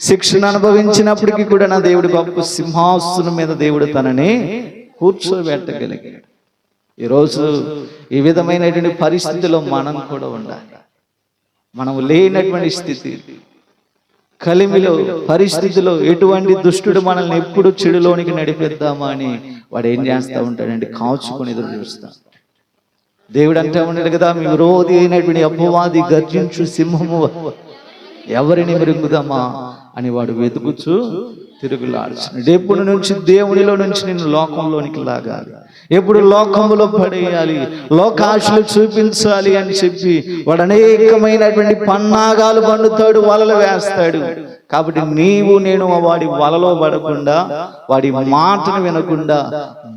Speaker 1: శిక్షను అనుభవించినప్పటికీ కూడా నా దేవుడి గొప్ప సింహాసనం మీద దేవుడు తనని కూర్చోబెట్టగలిగాడు. ఈరోజు ఈ విధమైనటువంటి పరిస్థితిలో మనం కూడా ఉండాలి. మనం లేనటువంటి స్థితి, కలిమిలో పరిస్థితిలో ఎటువంటి దుష్టుడు మనల్ని ఎప్పుడు చెడులోనికి నడిపిద్దామా అని వాడు ఏం చేస్తూ ఉంటాడంటే కాచుకొని ఎదురు చూస్తా. దేవుడు అంటూ ఉన్నాడు కదా, మీ విరోధి అయినటువంటి అపవాది గర్జించు సింహము ఎవరిని మృంగుదామా అని వాడు వెతుకుచు తిరుగులాడుచున్నాడు. ఎప్పుడు నుంచి దేవునిలో నుంచి నిన్ను లోకంలోనికి లాగాలి, ఎప్పుడు లోకములో పడేయాలి, లోకాశలు చూపించాలి అని చెప్పి వాడు అనేకమైనటువంటి పన్నాగాలు పండుతాడు, వలలు వేస్తాడు. కాబట్టి నీవు నేను వాడి వలలో పడకుండా, వాడి మాటను వినకుండా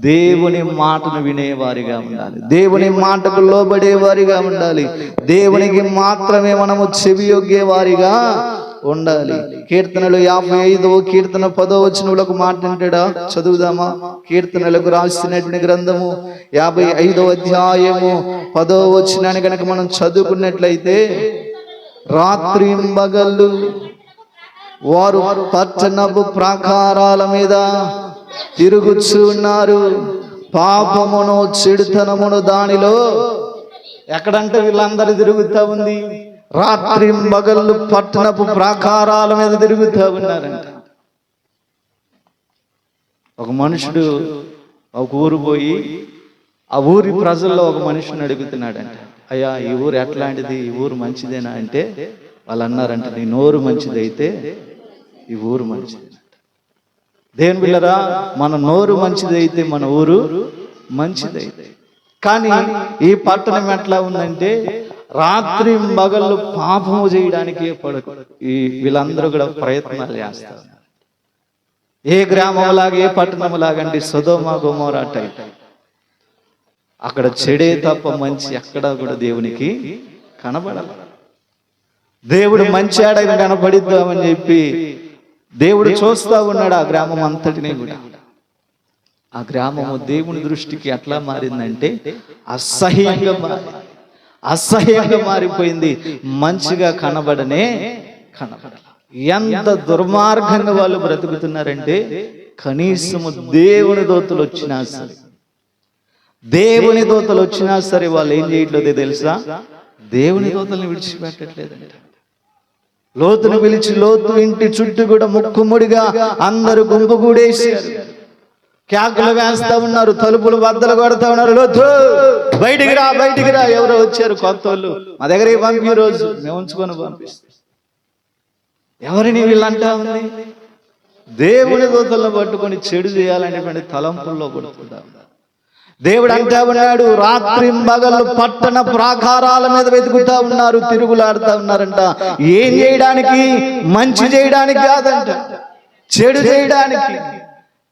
Speaker 1: దేవుని మాటను వినేవారిగా ఉండాలి, దేవుని మాటకు లోబడేవారిగా ఉండాలి, దేవునికి మాత్రమే మనము చెవియొగ్గేవారిగా ఉండాలి. కీర్తనలు 55వ కీర్తన 10వ వచనములకు మాట అంటాడా? చదువుదామా? కీర్తనలకు రాసినటువంటి గ్రంథము 55వ అధ్యాయము 10వ వచనాన్ని కనుక మనం చదువుకున్నట్లయితే, రాత్రి పగళ్ళు వారు పట్టణపు ప్రాకారాల మీద తిరుగుచూ ఉన్నారు, పాపమును చెడుతనమును దానిలో. ఎక్కడంటే వీళ్ళందరూ తిరుగుతూ ఉంది, రాత్రి పగళ్ళు పట్టణపు ప్రాకారాల మీద తిరుగుతూ ఉన్నారంట. ఒక మనుషుడు ఒక ఊరు పోయి ఆ ఊరి ప్రజల్లో ఒక మనుషుని అడుగుతున్నాడంట, అయ్యా ఈ ఊరు ఎట్లాంటిది, ఈ ఊరు మంచిదేనా అంటే వాళ్ళు అన్నారంట, నీ నోరు మంచిదైతే ఈ ఊరు మంచిది. దేవుని బిడ్డలారా, మన నోరు మంచిదైతే మన ఊరు మంచిదైతే. కానీ ఈ పట్టణం ఎట్లా ఉందంటే రాత్రి పగళ్ళు పాపము చేయడానికి ఈ వీళ్ళందరూ కూడా ప్రయత్నాలు చేస్తారు. ఏ గ్రామం లాగా ఏ పట్టణం లాగంటే సొదొమ గొమొర్రా టైప్. అక్కడ చెడే తప్ప మంచి ఎక్కడా కూడా దేవునికి కనబడాలి. దేవుడు మంచి ఆడగా కనపడిద్దామని చెప్పి దేవుడు చూస్తా ఉన్నాడు ఆ గ్రామం అంతటినీ కూడా. ఆ గ్రామము దేవుని దృష్టికి ఎట్లా మారిందంటే అసహ్యంగా మారిపోయింది. మంచిగా కనబడనే కనబడాలి. ఎంత దుర్మార్గంగా వాళ్ళు బ్రతుకుతున్నారంటే కనీసము దేవుని దూతలు వచ్చినా సరే, దేవుని దూతలు వచ్చినా సరే వాళ్ళు ఏం చేయట్లేదో తెలుసా? దేవుని దూతల్ని విడిచిపెట్టట్లేదంట. లోతును పిలిచి లోతు ఇంటి చుట్టూ కూడా ముక్కుముడిగా అందరూ గుంపు కూడేసారు. కేకలు వేస్తా ఉన్నారు, తలుపులు బద్దలు కొడతా ఉన్నారు. లోతు బయటికి రా, బయటికి రా. ఎవరో వచ్చారు కొత్త వాళ్ళు, మా దగ్గరికి పంపి రోజు మేము ఉంచుకొని పంపిస్తాం. ఎవరిని వీళ్ళంటా ఉంది? దేవుని దూతలను పట్టుకొని చెడు చేయాలనేటువంటి తలంపుల్లో పడుతుందా. దేవుడు అంటా ఉన్నాడు, రాత్రి పగళ్ళు పట్టణ ప్రాకారాల మీద వెతుకుతా ఉన్నారు, తిరుగులాడుతా ఉన్నారంట. ఏం చేయడానికి? మంచి చేయడానికి కాదంట, చెడు చేయడానికి.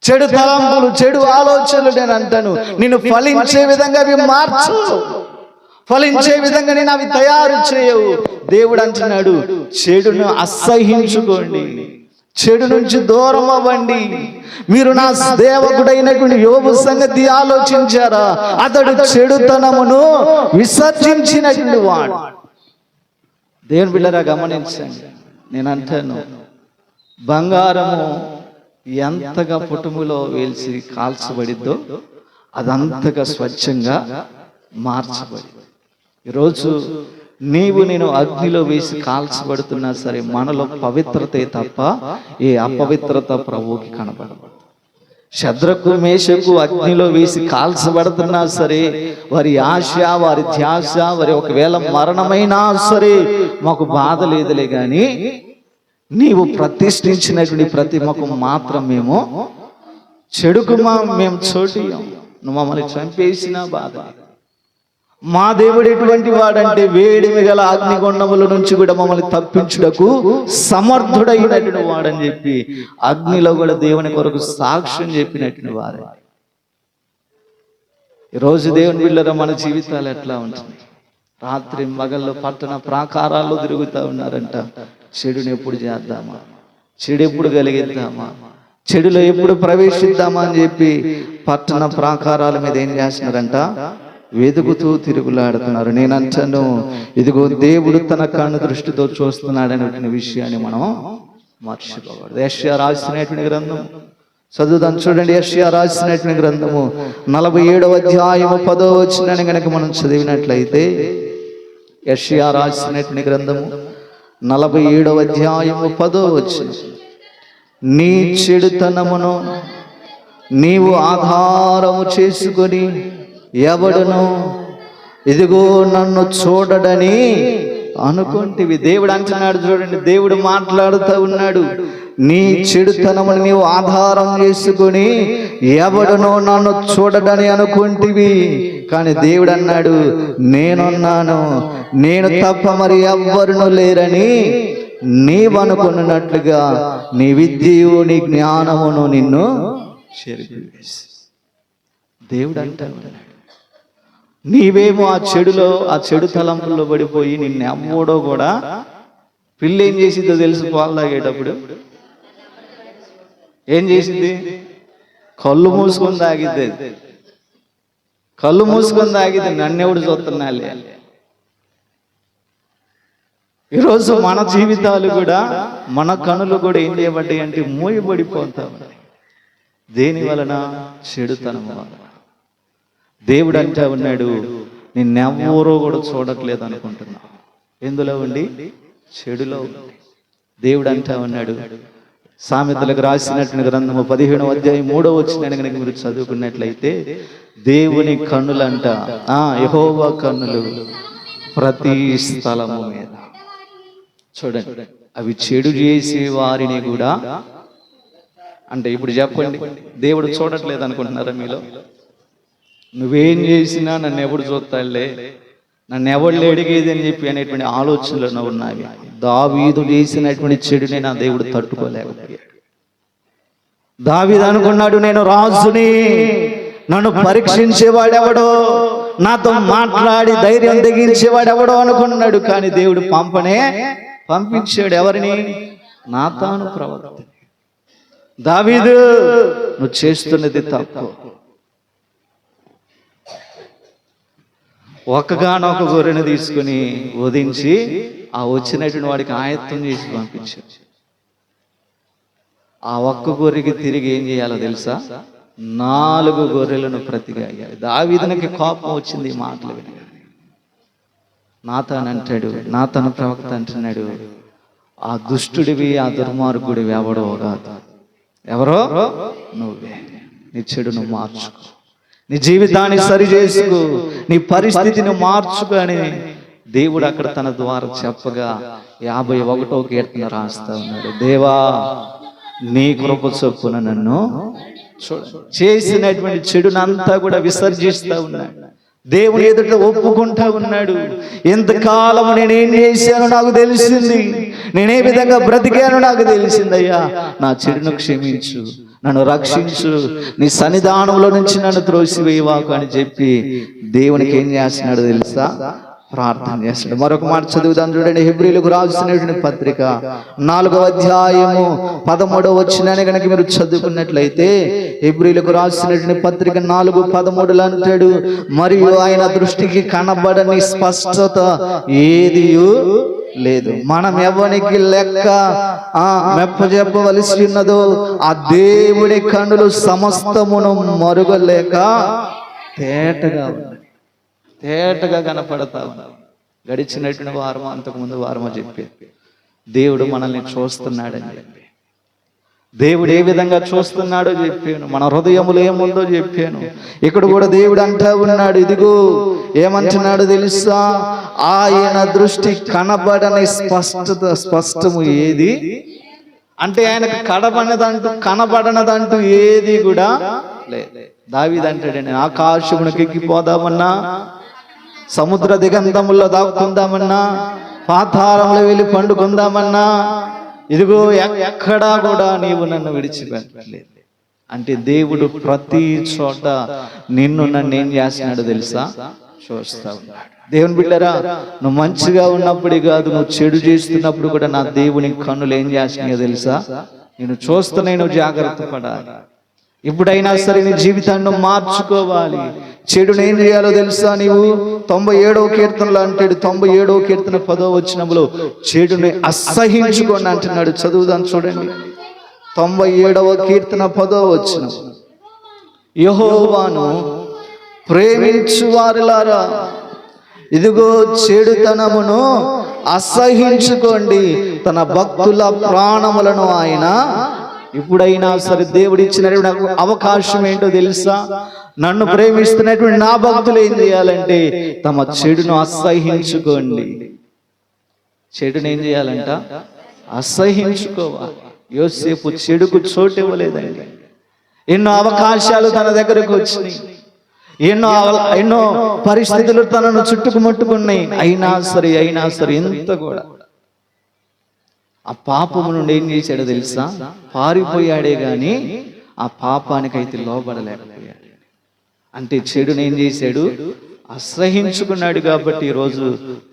Speaker 1: చెడు తలంపులు, చెడు ఆలోచనలు. నేను అంటాను, నిన్ను ఫలించే విధంగా అవి మార్చు, ఫలించే విధంగా నేను అవి తయారు చేయవు. దేవుడు అంటున్నాడు, చెడును అసహ్యించుకోండి, చెడు నుంచి దూరం అవ్వండి. మీరు నా సేవకుడైనటువంటి యోబు సంగతి ఆలోచించారా? అతడు చెడుతనమును విసర్జించినటువంటి వాడు. దేవుని బిడ్డలారా గమనించండి. నేను అంటాను, బంగారము ఎంతగా పుటుములో వేల్చి కాల్చబడిద్దో అదంతగా స్వచ్ఛంగా మార్చబడి. ఈరోజు నేను అగ్నిలో వేసి కాల్చబడుతున్నా సరే మనలో పవిత్రతే తప్ప ఏ అపవిత్రత ప్రభువుకి కనబడదు. శద్రకు మేషకు అగ్నిలో వేసి కాల్చబడుతున్నా సరే వారి ఆశ, వారి ధ్యాస, వారి ఒకవేళ మరణమైనా సరే మాకు బాధ లేదులే గాని నీవు ప్రతిష్ఠించినటువంటి ప్రతిమకు మాత్రం మేము చెడుకు మేము చోటియం. నువ్వు మమ్మల్ని చంపేసిన బాధ. మా దేవుడు ఎటువంటి వాడంటే వేడిమి గల అగ్నిగుండముల నుంచి కూడా మమ్మల్ని తప్పించుటకు సమర్థుడైనటువంటి వాడని చెప్పి అగ్నిలో కూడా దేవుని కొరకు సాక్ష్యం చెప్పినటువంటి వారే. ఈరోజు దేవుని బిడ్డలారా మన జీవితాలు ఎట్లా ఉంటుంది? రాత్రి మగళ్ళు పట్టణ ప్రాకారాల్లో తిరుగుతూ ఉన్నారంట. చెడుని ఎప్పుడు చేద్దామా, చెడు ఎప్పుడు కలిగిద్దామా, చెడులో ఎప్పుడు ప్రవేశిద్దామా అని చెప్పి పట్టణ ప్రాకారాల మీద ఏం చేస్తున్నారంట? వెతుకుతూ తిరుగులాడుతున్నారు. నేను అంటాను, ఇదిగో దేవుడు తన కన్ను దృష్టితో చూస్తున్నాడు అనే విషయాన్ని మనం మర్చిపోకూడదు. యెషయా రాసినటువంటి గ్రంథం చదువుదాం, చూడండి. యెషయా రాసినటువంటి గ్రంథము 47వ అధ్యాయము 10వ వచనాన్ని కనుక మనం చదివినట్లయితే, యెషయా రాసినటువంటి గ్రంథము 47వ అధ్యాయము 10వ వచనం, నీ చెడుతనమును నీవు ఆధారము చేసుకొని ఎవడును ఇదిగో నన్ను చూడడని అనుకుంటివి. దేవుడు అంటున్నాడు, చూడండి, దేవుడు మాట్లాడుతూ ఉన్నాడు. నీ చెడుతనమును నీవు ఆధారం చేసుకొని ఎవడునో నన్ను చూడడని అనుకుంటివి. కానీ దేవుడు అన్నాడు, నేనున్నాను, నేను తప్ప మరి ఎవ్వరును లేరని నీవనుకున్నట్లుగా నీ విద్యయు నీ జ్ఞానమును నిన్ను చెరిపివేసి. దేవుడు అంటాడు, నీవేమో ఆ చెడులో, ఆ చెడు తలంపుల్లో పడిపోయి నిన్ను ఎవ్వడో కూడా. పిల్ల ఏం చేసిందో తెలుసు? పాలు తాగేటప్పుడు ఏం చేసింది? కళ్ళు మూసుకొని తాగిద్ది. కళ్ళు మూసుకొని తాగిద్ది. నన్నెవడు చూస్తున్నాలే. ఈరోజు మన జీవితాలు కూడా, మన కనులు కూడా ఏం చేయబడ్డాయి అంటే మూయబడిపోతా ఉన్నాయి. దేని వలన? చెడుతనం వలన. దేవుడు అంటా ఉన్నాడు, నిన్నెవ్వరో కూడా చూడట్లేదు అనుకుంటున్నా. ఎందులో ఉండి? చెడులో. దేవుడు అంటా ఉన్నాడు, సామెతలకు రాసినటువంటి గ్రంథము 15వ అధ్యాయం 3వ వచనాన్ని కనుక మీరు చదువుకున్నట్లయితే, దేవుని కన్నులంట, యెహోవా కన్నులు ప్రతి స్థలము మీద. చూడండి, అవి చెడు చేసే వారిని కూడా. అంటే ఇప్పుడు చెప్పండి, దేవుడు చూడట్లేదు అనుకుంటున్నారా మీలో? నువ్వేం చేసినా నన్ను ఎవడు చూస్తాడులే, నన్ను ఎవడు అడిగేది అని చెప్పి అనేటువంటి ఆలోచనలు ఉన్నాయి. దావీదు చేసినటువంటి చెడుని నా దేవుడు తట్టుకోలేకపోయాడు. దావీదు అనుకున్నాడు, నేను రాజుని, నన్ను పరీక్షించేవాడెవడో, నాతో మాట్లాడి ధైర్యం తెగించేవాడెవడో అనుకున్నాడు. కానీ దేవుడు పంపించాడు. ఎవరిని? నాతాను ప్రవక్త. దావీదు, నువ్వు చేస్తున్నది తప్పు. ఒక్కగానొక గొర్రెను తీసుకుని వధించి ఆ వచ్చినటువంటి వాడికి ఆయత్తం చేసి పంపించాడు. ఆ ఒక్క గొర్రెకి తిరిగి ఏం చేయాలో తెలుసా? 4 గొర్రెలను ప్రతిగాయాడు. దావీదునికి కోపం వచ్చింది ఈ మాటలు విని. నాతాను ప్రవక్త అంటున్నాడు, ఆ దుష్టుడివి ఆ దుర్మార్గుడివి ఎవడో కాదు, ఎవరో నువ్వే. నీ చెడును మార్చుకో, నీ జీవితాన్ని సరి చేసుకో, నీ పరిస్థితిని మార్చుకో అని దేవుడు అక్కడ తన ద్వారా చెప్పగా 51వ కీర్తన రాస్తా ఉన్నాడు. దేవా, నీ కృప చొప్పున నన్ను చేసినటువంటి చెడునంతా కూడా విసర్జిస్తా ఉన్నాడు. దేవుని ఎదుట ఒప్పుకుంటా ఉన్నాడు. ఎంతకాలం నేనేం చేశానో నాకు తెలిసింది, నేనే విధంగా బ్రతికానో నాకు తెలిసిందయ్యా. నా చెడును క్షమించు, నన్ను రక్షించు, నీ సన్నిధానంలో నుంచి నన్ను త్రోసివేయవాకు అని చెప్పి దేవునికి ఏం చేస్తున్నాడు తెలుసా? ప్రార్థన చేస్తాడు. మరొక మాట చదువుదాం చూడండి. హెబ్రీయులకు రాసినటువంటి పత్రిక 4వ అధ్యాయము 13వ వచనాన్ని కనుక మీరు చదువుకున్నట్లయితే, హెబ్రీయులకు రాసినటువంటి పత్రిక 4:13 అంటాడు, మరియు ఆయన దృష్టికి కనబడని స్పష్టత ఏది లేదు, మనం ఎవరికి లెక్క మెప్పజెప్పవలసి ఉన్నదో ఆ దేవుడి కన్నులు సమస్తమును మరుగలేక తేటగా కనపడతా ఉన్నాం. గడిచినటువంటి వారమో అంతకుముందు వారమో చెప్పి దేవుడు మనల్ని చూస్తున్నాడని చెప్పి, దేవుడు ఏ విధంగా చూస్తున్నాడో చెప్పాను, మన హృదయములు ఏముందో చెప్పాను. ఇక్కడ కూడా దేవుడు అంటా ఉన్నాడు, ఇదిగో ఏమంటున్నాడు తెలుసా? ఆయన దృష్టి కనబడని స్పష్టము ఏది అంటే ఆయనకు కనబడనదంటూ ఏది కూడా లేదు. దావీదు అంటాడు, నేను ఆకాశమునకు ఎక్కిపోదామన్నా, సముద్ర దిగంతముల్లో దాక్కుందామన్నా, పాతాళంలో వెళ్ళి పండుకుందామన్నా, ఇదిగో ఎక్కడా కూడా నీవు నన్ను విడిచిపెట్టలేదు. అంటే దేవుడు ప్రతి చోట నన్ను ఏం చేస్తున్నాడో తెలుసా? చూస్తా ఉన్నాడు. దేవుని బిడ్డరా, నువ్వు మంచిగా ఉన్నప్పుడు కాదు, నువ్వు చెడు చేస్తున్నప్పుడు కూడా నా దేవుని కన్నులు ఏం చేస్తున్నాయో తెలుసా? నేను చూస్తూనే నువ్వు జాగ్రత్త పడాలి. ఎప్పుడైనా సరే నీ జీవితాన్ని మార్చుకోవాలి. చెడును ఏం చేయాలో తెలుసా? నీవు 97వ కీర్తనలో అంటాడు, 97వ కీర్తన 10వ వచనంలో చెడుని అసహించుకోండి అంటున్నాడు. చదువుదాం చూడండి. 97వ కీర్తన 10వ వచనం, యెహోవాను ప్రేమించు వారిలారా, ఇదిగో చెడుతనమును అసహించుకోండి, తన భక్తుల ప్రాణములను ఆయన. ఇప్పుడైనా సరే దేవుడు ఇచ్చినటువంటి అవకాశం ఏంటో తెలుసా? నన్ను ప్రేమిస్తున్నటువంటి నా భక్తులు ఏం చేయాలంటే తమ చెడును అసహించుకోండి. చెడును ఏం చేయాలంట? అసహించుకోవాలి. యోసేపు చెడుకు చోటు ఇవ్వలేదండి. ఎన్నో అవకాశాలు తన దగ్గరకు వచ్చినాయి, ఎన్నో పరిస్థితులు తనను చుట్టుముట్టుకున్నాయి. అయినా సరే ఎంత కూడా ఆ పాపము నుండి ఏం చేశాడో తెలుసా? పారిపోయాడే గాని ఆ పాపానికైతే లోబడలేకపోయాడు. అంటే చెడుని ఏం చేశాడు? అసహించుకున్నాడు. కాబట్టి ఈరోజు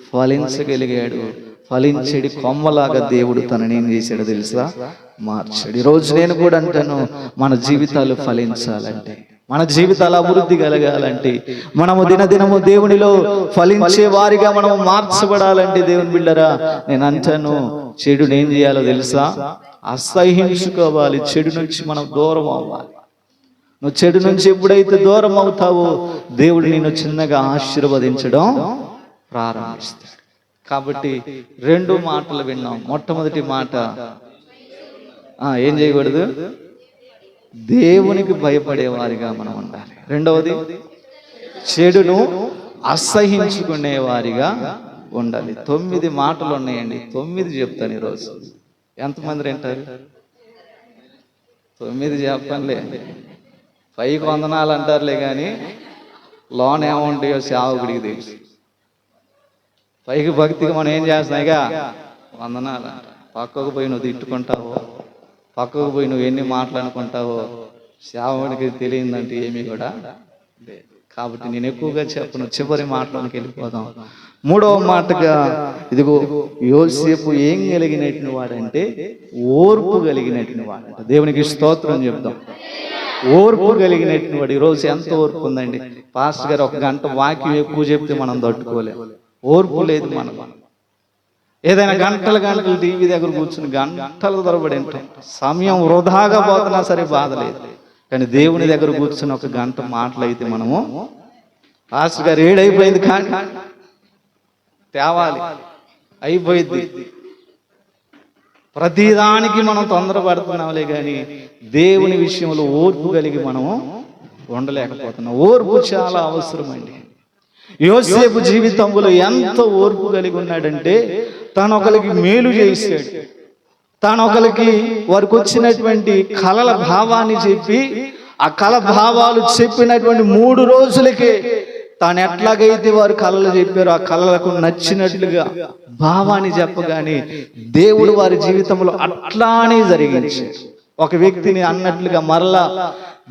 Speaker 1: ఫలించగలిగాడు. ఫలించడి కొమ్మలాగా దేవుడు తనని ఏం చేశాడో తెలుసా? మార్చాడు. ఈరోజు నేను కూడా అంటాను, మన జీవితాలు ఫలించాలంటే, మన జీవితాల అభివృద్ధి కలగాలంటే, మనము దినదినము దేవునిలో ఫలించే వారిగా మనము మార్చబడాలంటే, దేవుని బిడ్డరా నేను అంటాను, చెడుని ఏం చేయాలో తెలుసా? అసహించుకోవాలి. చెడు నుంచి మనం దూరం అవ్వాలి. నువ్వు చెడు నుంచి ఎప్పుడైతే దూరం అవుతావో దేవుడు నిన్ను చిన్నగా ఆశీర్వదించడం ప్రారంభిస్తాడు. కాబట్టి 2 మాటలు విన్నాం. మొట్టమొదటి మాట, ఏం చేయకూడదు? దేవునికి భయపడే వారిగా మనం ఉండాలి. రెండవది, చెడును అసహించుకునే వారిగా ఉండాలి. 9 మాటలు ఉన్నాయండి. 9 చెప్తాను ఈరోజు. ఎంతమంది వింటారు? 9 చెప్పండి. పైకి వందనాలు అంటారులే కానీ లోన్ ఏముంటాయో సేవకుడికి తెలుసు. పైకి భక్తికి మనం ఏం చేస్తున్నాయిగా వందనాలు. పక్కకు పోయి నువ్వు తిట్టుకుంటావో, పక్కకు పోయి నువ్వు ఎన్ని మాట్లాడుకుంటావో సేవకుడికి తెలియదంటే ఏమీ కూడా లేదు. కాబట్టి నేను ఎక్కువగా చెప్పను, చివరి మాటలోకి వెళ్ళిపోదాం. 3వ మాటగా, ఇదిగో యోసేపు ఏం కలిగినటువంటి వాడంటే ఓర్పు కలిగినటువంటి వాడంట. దేవునికి స్తోత్రం చెప్తాం. ఓర్పు కలిగినటువంటి వాడు. ఈరోజు ఎంత ఓర్పు ఉందండి? పాస్టర్ గారు 1 గంట వాక్యం ఎక్కువ చెప్తే మనం తట్టుకోలేము. ఓర్పు లేదు మనం. ఏదైనా గంటలు టీవీ దగ్గర కూర్చుని గంటలు తరబడి ఉంటాం. సమయం వృధాగా పోతున్నా సరే బాధ లేదు. కానీ దేవుని దగ్గర కూర్చొని ఒక గంట మాటలైతే మనము పాస్టర్ గారు ఏడైపోయింది కానీ తేవాలి అయిపోయింది. ప్రతిదానికి మనం తొందరపడుతున్నాంలే కానీ దేవుని విషయంలో ఓర్పు కలిగి మనము ఉండలేకపోతున్నాం. ఓర్పు చాలా అవసరమండి. యోసేపు జీవితంలో ఎంత ఓర్పు కలిగి ఉన్నాడంటే, తాను ఒకరికి మేలు చేశాడు. తాను ఒకరికి వారికి వచ్చినటువంటి కలల భావాన్ని చెప్పి, ఆ కల భావాలు చెప్పినటువంటి 3 రోజులకే తాను ఎట్లాగైతే వారు కళలు చెప్పారో ఆ కళలకు నచ్చినట్లుగా భావాన్ని చెప్పగానే దేవుడు వారి జీవితంలో అట్లానే జరిగించాడు. ఒక వ్యక్తిని అన్నట్లుగా మరలా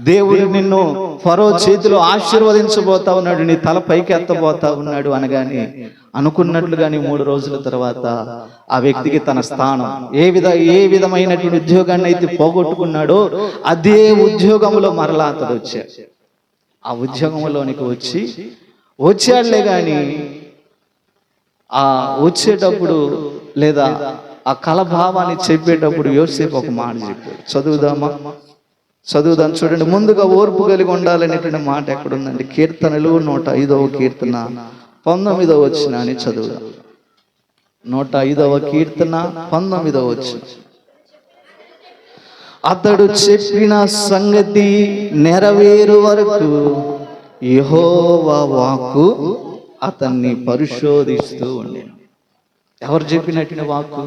Speaker 1: దేవుడు నిన్ను ఫరో చేతిలో ఆశీర్వదించబోతా ఉన్నాడు, నీ తల పైకి ఎత్తబోతా ఉన్నాడు అనగానే అనుకున్నట్లుగానే 3 రోజుల తర్వాత ఆ వ్యక్తికి తన స్థానం ఏ విధమైనటువంటి ఉద్యోగాన్ని అయితే పోగొట్టుకున్నాడో అదే ఉద్యోగంలో మరలా అతడు వచ్చాడు. ఆ ఉద్యోగంలోనికి వచ్చాడులే కానీ ఆ వచ్చేటప్పుడు లేదా ఆ కలభావాన్ని చెప్పేటప్పుడు యోసేపు ఒక మాట చెప్పాడు. చదువుదాం చూడండి. ముందుగా ఓర్పు కలిగి ఉండాలనేటువంటి మాట ఎక్కడుందండి? కీర్తనలు 105వ కీర్తన 19వ వచనం అని చదువుదాం. 105వ కీర్తన 19వ వచనం. అతడు చెప్పిన సంగతి నెరవేరు వరకు యెహోవా వాక్కు అతన్ని పరిశోధిస్తూ ఉండేను. ఎవరు చెప్పినట్టు వాక్కు?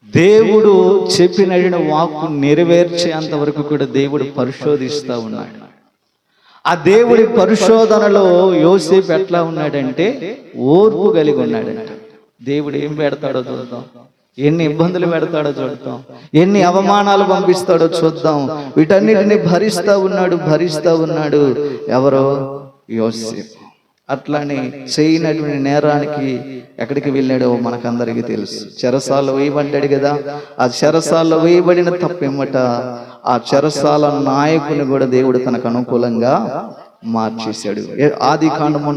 Speaker 1: దేవుడు చెప్పినట్టు వాక్కు నెరవేర్చేంత వరకు కూడా దేవుడు పరిశోధిస్తూ ఉన్నాడు. ఆ దేవుడి పరిశోధనలో యోసేపు ఎట్లా ఉన్నాడంటే ఓర్పు కలిగి ఉన్నాడంట. దేవుడు ఏం పెడతాడో చూద్దాం, ఎన్ని ఇబ్బందులు పెడతాడో చూద్దాం, ఎన్ని అవమానాలు పంపిస్తాడో చూద్దాం. వీటన్నిటిని భరిస్తా ఉన్నాడు. ఎవరో? యోసేపు. అట్లానే చేయనటువంటి నేరానికి ఎక్కడికి వెళ్ళాడో మనకందరికీ తెలుసు. చెరసాల్లో వేయబడ్డాడు కదా. ఆ చెరసాల్లో వేయబడిన తప్పెమ్మట ఆ చెరసాల నాయకుని కూడా దేవుడు తనకు అనుకూలంగా మార్చేశాడు. ఆదికాండము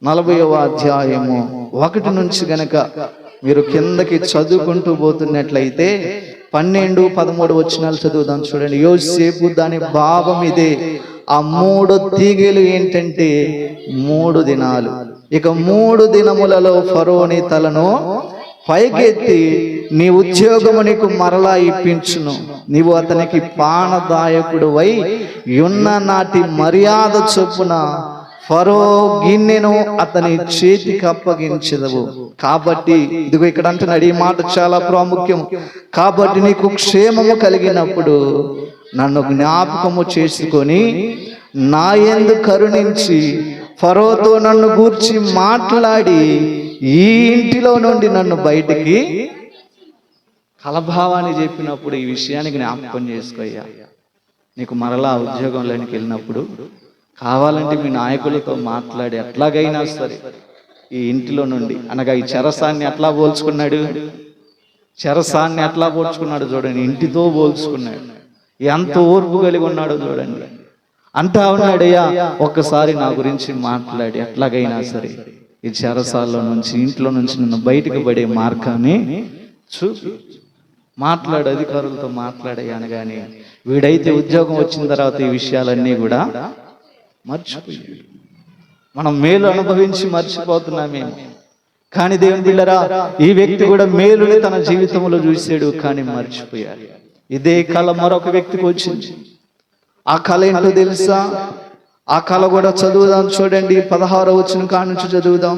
Speaker 1: 40వ అధ్యాయము 1 నుంచి గనక మీరు కిందకి చదువుకుంటూ పోతున్నట్లయితే 12-13 వచనాలు చదువుదాం చూడండి. యోసేపు దాని భావం ఇదే. ఆ 3 తీగలు ఏంటంటే 3 దినాలు. ఇక 3 దినములలో ఫరోని తలను పైకెత్తి నీ ఉద్యోగము నీకు మరలా ఇప్పించును, నీవు అతనికి పానదాయకుడు వై ఉన్న నాటి మర్యాద చొప్పున ఫరో గిన్నెను అతని చేతికి అప్పగించదవు. కాబట్టి ఇదిగో ఇక్కడ అంటున్నాడు, ఈ మాట చాలా ప్రాముఖ్యం. కాబట్టి నీకు క్షేమము కలిగినప్పుడు నన్ను జ్ఞాపకము చేసుకొని నా యందు కరుణించి ఫరోతో నన్ను గూర్చి మాట్లాడి ఈ ఇంటిలో నుండి నన్ను బయటికి కలభావాన్ని చెప్పినప్పుడు ఈ విషయాన్ని జ్ఞాపకం చేసుకోయ్యా. నీకు మరలా ఉద్యోగంలోనికి వెళ్ళినప్పుడు కావాలంటే మీ నాయకులతో మాట్లాడి ఎట్లాగైనా సరే ఈ ఇంటిలో నుండి, అనగా ఈ చెరసాన్ని ఎట్లా పోల్చుకున్నాడు చూడండి. ఇంటితో పోల్చుకున్నాడు. ఎంత ఓర్పు కలిగి ఉన్నాడో చూడండి. అంటా ఉన్నాడయ్యా, ఒక్కసారి నా గురించి మాట్లాడి ఎట్లాగైనా సరే ఈ చెరసాల్లో నుంచి, ఇంట్లో నుంచి నన్ను బయటకు పడే మార్గాన్ని చూపి మాట్లాడు, అధికారులతో మాట్లాడయ్యా అనగానే వీడైతే ఉద్యోగం వచ్చిన తర్వాత ఈ విషయాలన్నీ కూడా మర్చిపోయాడు. మనం మేలు అనుభవించి మర్చిపోతున్నామేమో, కానీ దేవుని బిడ్డలారా ఈ వ్యక్తి కూడా మేలుని తన జీవితంలో చూశాడు, కానీ మర్చిపోయాడు. ఇదే కళ మరొక వ్యక్తికి వచ్చింది. ఆ కళ ఏంటో తెలుసా? ఆ కళ కూడా చదువుదాం చూడండి. 16వ వచనం కాడ నుంచి చదువుదాం.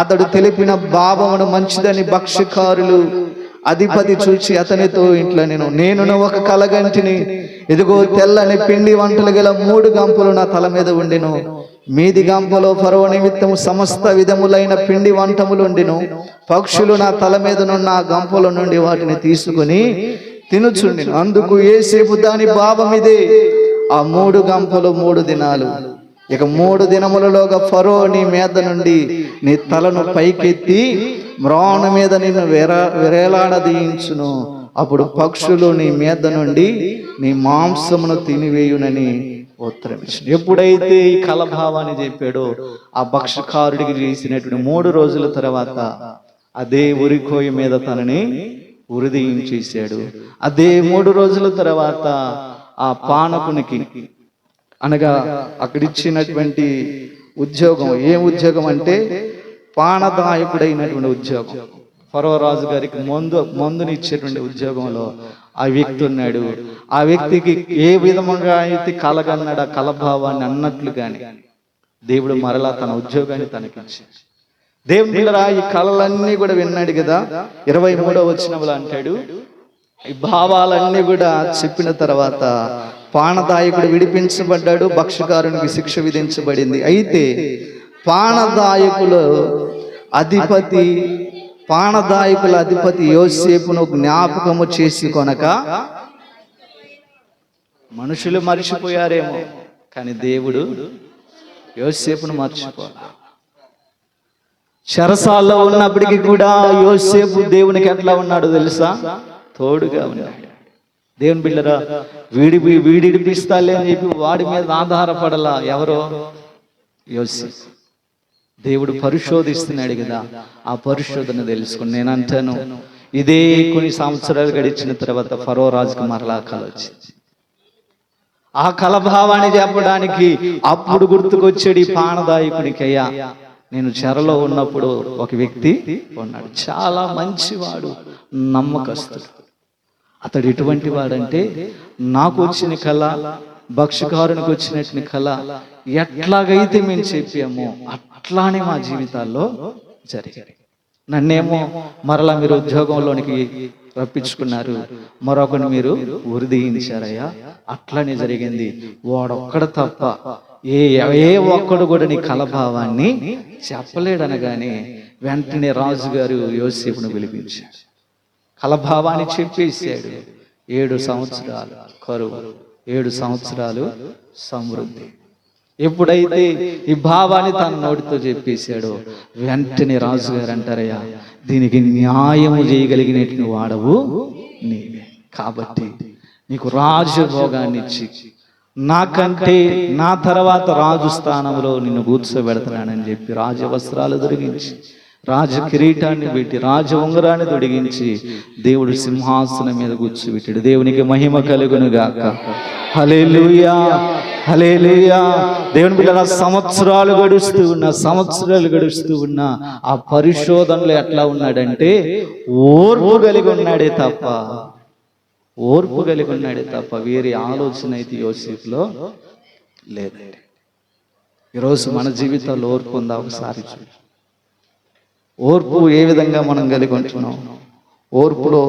Speaker 1: అతడు తెలిపిన భావమును మంచిదని భక్ష్యకారులు అధిపతి చూచి అతనితో ఇంట్లో నేను ఒక కలగంటిని, ఇదిగో తెల్లని పిండి వంటలు గల 3 గంపలు నా తల మీద ఉండెను. మీది గంపలో ఫరో నిమిత్తము సమస్త విధములైన పిండి వంటములు ఉండెను. పక్షులు నా తల మీద నున్న ఆ గంపల నుండి వాటిని తీసుకుని తినుచుండెను. అందుకు యోసేపు దాని భావం ఇదే. ఆ 3 గంపలు 3 దినాలు. ఇక 3 దినములలోగా ఫరో నీ మీద నుండి నీ తలను పైకెత్తి మ్రాను మీద నిన్ను విరేలాడదీయించును. అప్పుడు పక్షులు నీ మీద నుండి నీ మాంసమును తినివేయునని ఉత్తరం ఇచ్చింది. ఎప్పుడైతే ఈ కలభావాన్ని చెప్పాడో ఆ భక్ష్యకారుడికి చేసినటువంటి 3 రోజుల తర్వాత అదే ఉరికోయ మీద తనని ఉరిదీయించేశాడు. అదే 3 రోజుల తర్వాత ఆ పానకునికి, అనగా అక్కడిచ్చినటువంటి ఉద్యోగం, ఏ ఉద్యోగం అంటే పానదాయకుడైనటువంటి ఉద్యోగం. ఫరో రాజు గారికి మందుని ఇచ్చేటువంటి ఉద్యోగంలో ఆ వ్యక్తి ఉన్నాడు. ఆ వ్యక్తికి ఏ విధముగా అయితే కలగన్నాడు, ఆ కలభావాన్ని అన్నట్లుగానే దేవుడు మరలా తన ఉద్యోగాన్ని తనకిచ్చాడు. దేవుని పిల్లరా, ఈ కళలన్నీ కూడా విన్నాడు కదా. 23వ వచనంలో అంటాడు, ఈ భావాలన్నీ కూడా చెప్పిన తర్వాత పానదాయకుడు విడిపించబడ్డాడు, భక్ష్యకారునికి శిక్ష విధించబడింది. అయితే పానదాయకుల అధిపతి యోసేపును జ్ఞాపకము చేసి కొనక, మనుషులు మర్చిపోయారేమో కానీ దేవుడు యోసేపును మర్చిపోయాడు. చెరసాల్లో ఉన్నప్పటికీ కూడా యోసేపు దేవునికి ఎట్లా ఉన్నాడు తెలుసా? తోడుగా ఉన్నాడు. దేవుని బిడ్డరా, వీడిపిస్తాలే అని చెప్పి వాడి మీద ఆధారపడలా. ఎవరో? యోసేపు. దేవుడు పరిశోధిస్తున్నాడు కదా, ఆ పరిశోధన తెలుసుకుని నేను అంటాను, ఇదే కొన్ని సంవత్సరాలు గడిచిన తర్వాత ఫరో రాజుకు మరలా కల వచ్చింది. ఆ కలభావాన్ని చెప్పడానికి అప్పుడు గుర్తుకొచ్చాడు ఈ పానదాయకునికి. అయ్యా, నేను చెరలో ఉన్నప్పుడు ఒక వ్యక్తి ఉన్నాడు, చాలా మంచివాడు, నమ్మకస్తుడు. అతడు ఎటువంటి వాడంటే, నాకు వచ్చిన కళ, భక్ష్యకారునికి వచ్చినట్టు కళ ఎట్లాగైతే మేము చెప్పామో అట్లానే మా జీవితాల్లో జరిగాయి. నన్నేమో మరలా మీరు ఉద్యోగంలోనికి రప్పించుకున్నారు, మరొకరిని మీరు ఉరిదీయించారయ్యా, అట్లానే జరిగింది. వాడొక్కడ తప్ప ఏ ఒక్కడు కూడా నీ కలభావాన్ని చెప్పలేడనగానే వెంటనే రాజుగారు యోసేపును పిలిపించాడు. కలభావాన్ని చెప్పేశాడు. 7 సంవత్సరాలు కరువు, 7 సంవత్సరాలు సమృద్ధి. ఎప్పుడైతే ఈ భావాన్ని తన నోటితో చెప్పేశాడో వెంటనే రాజుగారు అంటారయ్యా, దీనికి న్యాయము చేయగలిగినట్టు వాడవు నీవే, కాబట్టి నీకు రాజభోగాన్ని ఇచ్చి నాకంటే నా తర్వాత రాజు స్థానంలో నిన్ను కూర్చోబెడతానని చెప్పి రాజవస్త్రాలు తొడిగించి, రాజ కిరీటాన్ని పెట్టి, రాజ ఉంగరాన్ని తొడిగించి దేవుడు సింహాసనం మీద కూర్చోబెట్టాడు. దేవునికి మహిమ కలుగును గాక. హల్లెలూయా, హల్లెలూయా. దేవుని పిల్లల సంవత్సరాలు గడుస్తూ ఉన్నా ఆ పరిశోధనలో ఎట్లా ఉన్నాడంటే ఓర్పు కలిగి ఉన్నాడే తప్ప వేరే ఆలోచన అయితే యోసేపులో లేదండి. ఈరోజు మన జీవితాల్లో ఓర్పు ఉందా? ఒకసారి చూడు. ఓర్పు ఏ విధంగా మనం కలిగి ఉంటున్నాం? ఓర్పులో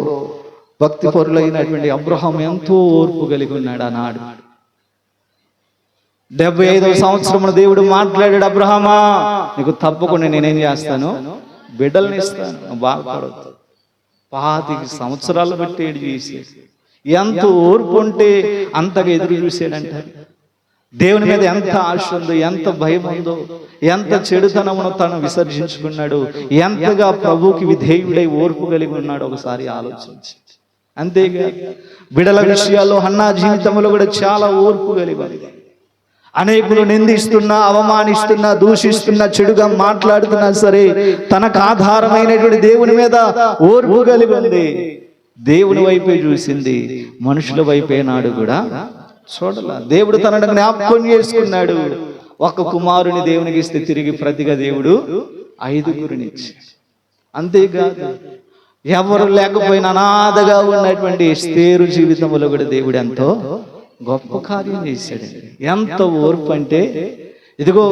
Speaker 1: భక్తి పరులైనటువంటి అబ్రహాం ఎంతో ఓర్పు కలిగి ఉన్నాడు. ఆనాడు 75వ సంవత్సరంలో దేవుడు మాట్లాడాడు, అబ్రహామా, నీకు తప్పకుండా నేనేం చేస్తాను, బిడ్డల్ని ఇస్తాను, బాధపడద్దు. 25 సంవత్సరాలు బట్టి ఏడు చేసి ఎంత ఓర్పు ఉంటే అంతగా ఎదురు చూసాడంట. దేవుని మీద ఎంత ఆశ ఉందో, ఎంత భయం ఉందో, ఎంత చెడుతనమును తను విసర్జించుకున్నాడు, ఎంతగా ప్రభువుకి విధేయుడై ఓర్పు కలిగి ఉన్నాడు, ఒకసారి ఆలోచించి. అంతేగా బిడల విషయాల్లో హన్నా జీవితంలో కూడా చాలా ఓర్పు కలిగి, అనేకులు నిందిస్తున్నా, అవమానిస్తున్నా, దూషిస్తున్నా, చెడుగా మాట్లాడుతున్నా సరే తనకు ఆధారమైనటువంటి దేవుని మీద ఓర్పు కలిగి ఉంది. దేవుని వైపే చూసింది, మనుషుల వైపే నాడు కూడా చూడలా. దేవుడు తనను జ్ఞాపకం చేసుకున్నాడు. ఒక కుమారుని దేవునికి ఇస్తే తిరిగి ప్రతిగా దేవుడు 5గురిని ఇచ్చాడు. అంతేకాదు ఎవరు లేకపోయినా అనాథగా ఉన్నటువంటి ఎస్తేరు జీవితంలో కూడా దేవుడు ఎంతో గొప్ప కార్యం చేశాడండి. ఎంత ఓర్పు అంటే, ఇదిగో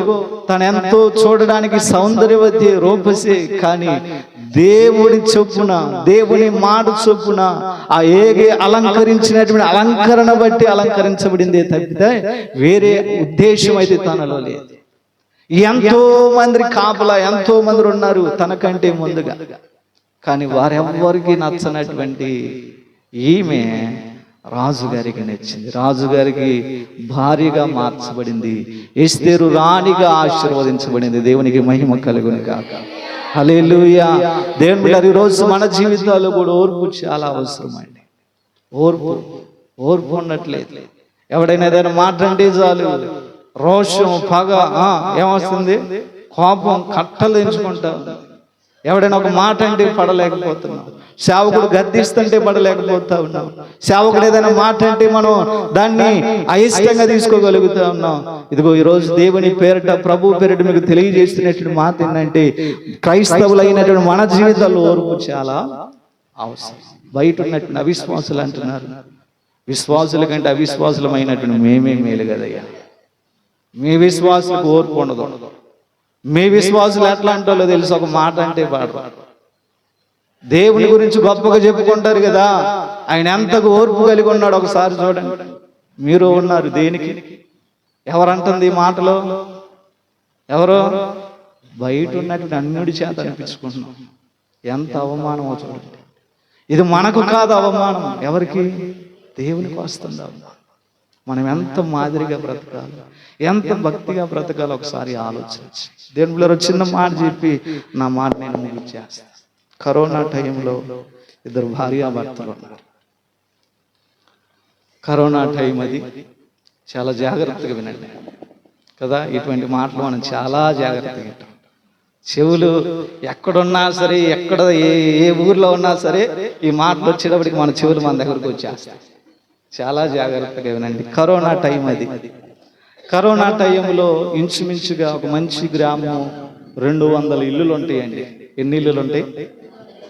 Speaker 1: తను ఎంతో చూడడానికి సౌందర్యవతి రూపసే, కానీ దేవుడి చొప్పున, దేవుని మాట చొప్పున ఆ ఏగే అలంకరించినటువంటి అలంకరణ బట్టి అలంకరించబడిందే తప్పితే వేరే ఉద్దేశం అయితే తనలో లేదు. ఎంతో మంది కాపలా, ఎంతో మంది ఉన్నారు తనకంటే ముందుగా, కానీ వారెవ్వరికి నచ్చనటువంటి ఈమె రాజుగారికి నచ్చింది, రాజుగారికి భార్యగా మార్చబడింది, ఎస్తేరు రాణిగా ఆశీర్వదించబడింది. దేవునికి మహిమ కలుగును గాక. హల్లెలూయా. దేవుని బిడ్డలారా, ఈరోజు మన జీవితాల్లో కూడా ఓర్పు చాలా అవసరం అండి. ఓర్పు ఉన్నట్లేదు. ఎవడైనా ఏదైనా మాట అంటే చాలు రోషం, పగ ఏమొస్తుంది, కోపం కట్టలు ఎంచుకుంటా. ఎవడైనా ఒక మాట అంటే పడలేకపోతున్నాం. సేవకుడు గద్దిస్తుంటే పడలేకపోతా ఉన్నాం. సేవకుడు ఏదైనా మాట అంటే మనం దాన్ని అయిష్టంగా తీసుకోగలుగుతా ఉన్నాం. ఇదిగో ఈరోజు దేవుని పేరిట, ప్రభు పేరిట మీకు తెలియజేస్తున్నటువంటి మాట ఏంటంటే, క్రైస్తవులైనటువంటి మన జీవితాల్లో ఓర్పు చాలా అవసరం. బయట ఉన్నటువంటి అవిశ్వాసులు అంటున్నారు, విశ్వాసుల కంటే అవిశ్వాసులమైనటువంటి మేమే మేలు కదయ్యా. మీ విశ్వాసులకు ఓర్పు ఉండదు. మీ విశ్వాసులు ఎట్లా అంటారో తెలుసు, ఒక మాట అంటే పాడరు. దేవుని గురించి గొప్పగా చెప్పుకుంటారు కదా, ఆయన ఎంతకు ఓర్పు కలిగి ఉన్నాడు ఒకసారి చూడండి. మీరు ఉన్నారు దేనికి? ఎవరంటుంది ఈ మాటలో? ఎవరో బయట ఉన్నటువంటి అన్నిటి చేత అనిపించుకుంటున్నాం. ఎంత అవమానమో చూడండి. ఇది మనకు కాదు అవమానం, ఎవరికి? దేవునికి వస్తుంది. మనం ఎంత మాదిరిగా బ్రతకాలి, ఎంత భక్తిగా బ్రతకాలి ఒకసారి ఆలోచించి. దేవుని పిల్లలు చిన్న మాట చెప్పి నా మాట నేను ముగించేస్తాను. కరోనా టైంలో ఇద్దరు భార్యాభర్తలు ఉన్నారు. కరోనా టైం అది, చాలా జాగ్రత్తగా వినండి కదా. ఇటువంటి మాటలు మనం చాలా జాగ్రత్తగా వింటాం. చెవులు ఎక్కడున్నా సరే, ఎక్కడ ఏ ఊర్లో ఉన్నా సరే, ఈ మాటలు వచ్చేటప్పటికి మన చెవులు మన దగ్గరకు వచ్చేస్తాయి. చాలా జాగ్రత్తగా వినండి. కరోనా టైం అది. కరోనా టైంలో ఇంచుమించుగా ఒక మంచి గ్రామం 200 ఇల్లులు ఉంటాయండి. ఎన్ని ఇల్లులు ఉంటాయి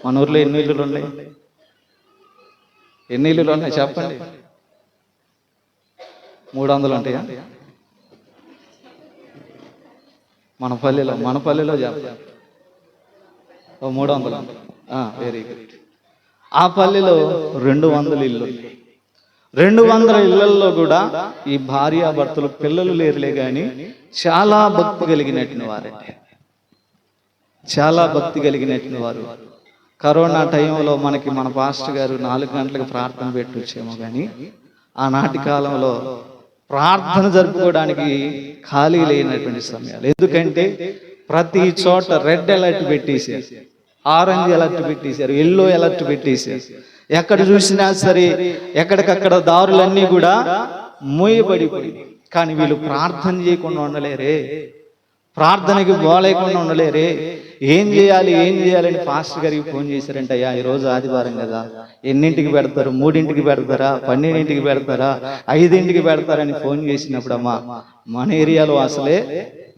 Speaker 1: మన ఊర్లో? ఎన్ని ఇల్లులు ఉన్నాయి? ఎన్ని ఇల్లులు ఉన్నాయి చెప్పండి? 300 ఉంటాయా? మన పల్లెలో చెప్పండి. 300. Very good. ఆ పల్లెలో 200 ఇల్లు. 200 ఇళ్లలో కూడా ఈ భార్యాభర్తలు, పిల్లలు లేరులే కానీ చాలా భక్తి కలిగినట్టు వారండి. చాలా భక్తి కలిగినట్టు వారు. కరోనా టైంలో మనకి మన పాస్టర్ గారు 4 గంటలకు ప్రార్థన పెట్టొచ్చేమో కానీ, ఆనాటి కాలంలో ప్రార్థన జరుపుకోవడానికి ఖాళీ లేనటువంటి సమయాలు. ఎందుకంటే ప్రతి చోట రెడ్ అలర్ట్ పెట్టేశారు, ఆరెంజ్ అలర్ట్ పెట్టేశారు, ఎల్లో అలర్ట్ పెట్టేశారు. ఎక్కడ చూసినా సరే ఎక్కడికక్కడ దారులన్నీ కూడా మూయబడిపోయి. కానీ వీళ్ళు ప్రార్థన చేయకుండా ఉండలేరే, ప్రార్థనకి పోలేకుండా ఉండలేరే. ఏం చేయాలని పాస్టర్ గారికి ఫోన్ చేశారంట. అయ్యా ఈరోజు ఆదివారం కదా, ఎన్నింటికి పెడతారు? 3ంటికి పెడతారా? 12ంటికి పెడతారా? 5ంటికి పెడతారని ఫోన్ చేసినప్పుడు, అమ్మా మన ఏరియాలో అసలే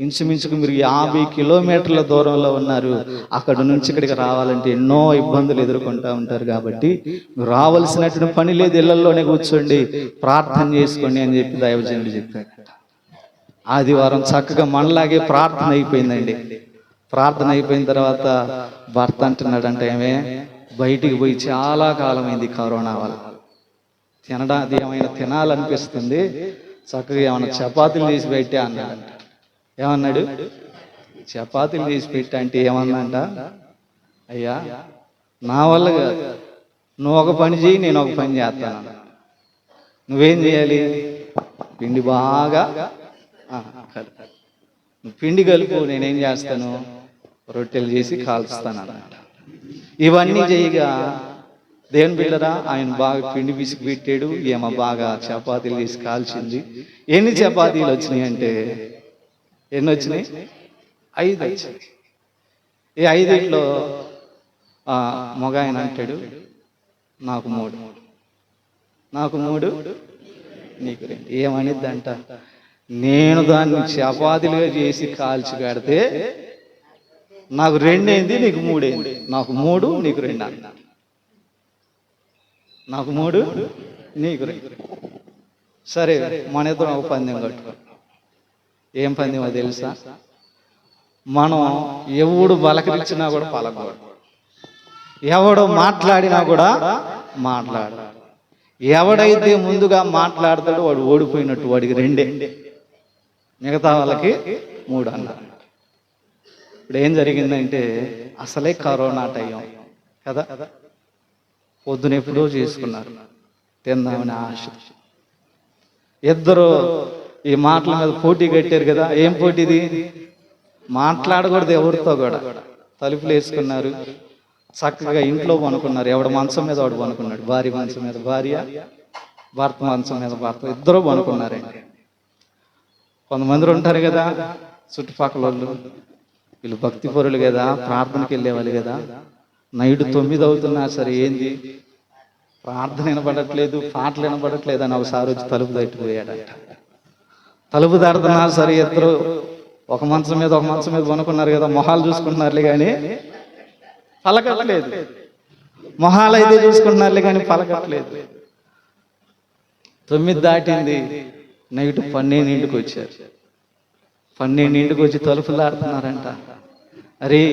Speaker 1: ఇంచుమించుకు మీరు 50 కిలోమీటర్ల దూరంలో ఉన్నారు. అక్కడ నుంచి ఇక్కడికి రావాలంటే ఎన్నో ఇబ్బందులు ఎదుర్కొంటూ ఉంటారు. కాబట్టి రావాల్సినటువంటి పని లేదు, ఇళ్లలోనే కూర్చోండి, ప్రార్థన చేసుకోండి అని చెప్పి దైవజనుడు చెప్పాడు. ఆదివారం చక్కగా మనలాగే ప్రార్థన అయిపోయిందండి. ప్రార్థన అయిపోయిన తర్వాత భర్త అంటున్నాడంటే, ఏమే బయటికి పోయి చాలా కాలం అయింది కరోనా వల్ల, తినడానికి ఏమైనా తినాలనిపిస్తుంది, చక్కగా ఏమైనా చపాతీలు చేసి పెట్టా అన్నాడంట. ఏమన్నాడు? చపాతీలు చేసి పెట్టా అంటే ఏమన్నంట, అయ్యా నా వల్ల కాదు, నువ్వు ఒక పని చేయి, నేను ఒక పని చేస్తాను. నువ్వేం చేయాలి? పిండి బాగా పిండి కలుపు, నేనేం చేస్తాను? రొట్టెలు చేసి కాల్స్తాను అన్నమాట. ఇవన్నీ చేయగా దేవుని బిడ్డరా, ఆయన బాగా పిండి పిసికి పెట్టాడు, ఏమో బాగా చపాతీలు చేసి కాల్చింది. ఎన్ని చపాతీలు వచ్చినాయి అంటే, ఎన్ని వచ్చినాయి? 5 వచ్చినాయి. ఈ 5లో మగ ఆయన అంటాడు, నాకు 3, నీకు 2. ఏమనిద్దంట? నేను దాన్ని చపాతీలుగా చేసి కాల్చి కడితే నాకు 2 అయింది, నీకు 3 అయింది. నాకు 3, నీకు 2 అన్న. నాకు 3, నీకు 2. సరే, మన ఇద్దరం ఒక పందెం కట్టుకో. ఏం పందెమో తెలుసా? మనం ఎవడు బలకరించినా కూడా పలకూడదు, ఎవడు మాట్లాడినా కూడా మాట్లాడు. ఎవడైతే ముందుగా మాట్లాడతాడో వాడు ఓడిపోయినట్టు, వాడికి 2, మిగతా వాళ్ళకి 3 అన్నారు. ఇప్పుడు ఏం జరిగిందంటే, అసలే కరోనా టైం కదా, పొద్దున ఎప్పుడో చేసుకున్నారు, తిందామని ఆశ. ఇద్దరు ఈ మాటల మీద పోటీ కట్టారు కదా. ఏం పోటీది? మాట్లాడకూడదు ఎవరితో కూడా. తలుపులు వేసుకున్నారు, చక్కగా ఇంట్లో పనుకున్నారు. ఎవడ మంచం మీద వాడు పనుకున్నాడు, భార్య మంచం మీద భార్య, భర్త మంచం మీద భర్త, ఇద్దరు పనుకున్నారండి. కొంతమంది ఉంటారు కదా చుట్టుపక్కల వాళ్ళు, వీళ్ళు భక్తి పరులు కదా, ప్రార్థనకి వెళ్ళేవాళ్ళు కదా. నైట్ 9 అవుతున్నా సరే ఏంది ప్రార్థన వినపడట్లేదు, పాటలు వినపడట్లేదు అని ఒకసారి వచ్చి తలుపు తట్టిపోయాడంట. తలుపు దాడుతున్నా సరే ఇద్దరు ఒక మంచం మీద కొనుక్కున్నారు కదా, మొహాలు చూసుకుంటున్నారులే కానీ పలకట్లేదు. మొహాలు అయితే చూసుకుంటున్నారులే కానీ పలకట్లేదు. 9 దాటింది, నైట్ 12ంటికి వచ్చారు. 12ంటికి వచ్చి తలుపులు దాడుతున్నారంట. అరే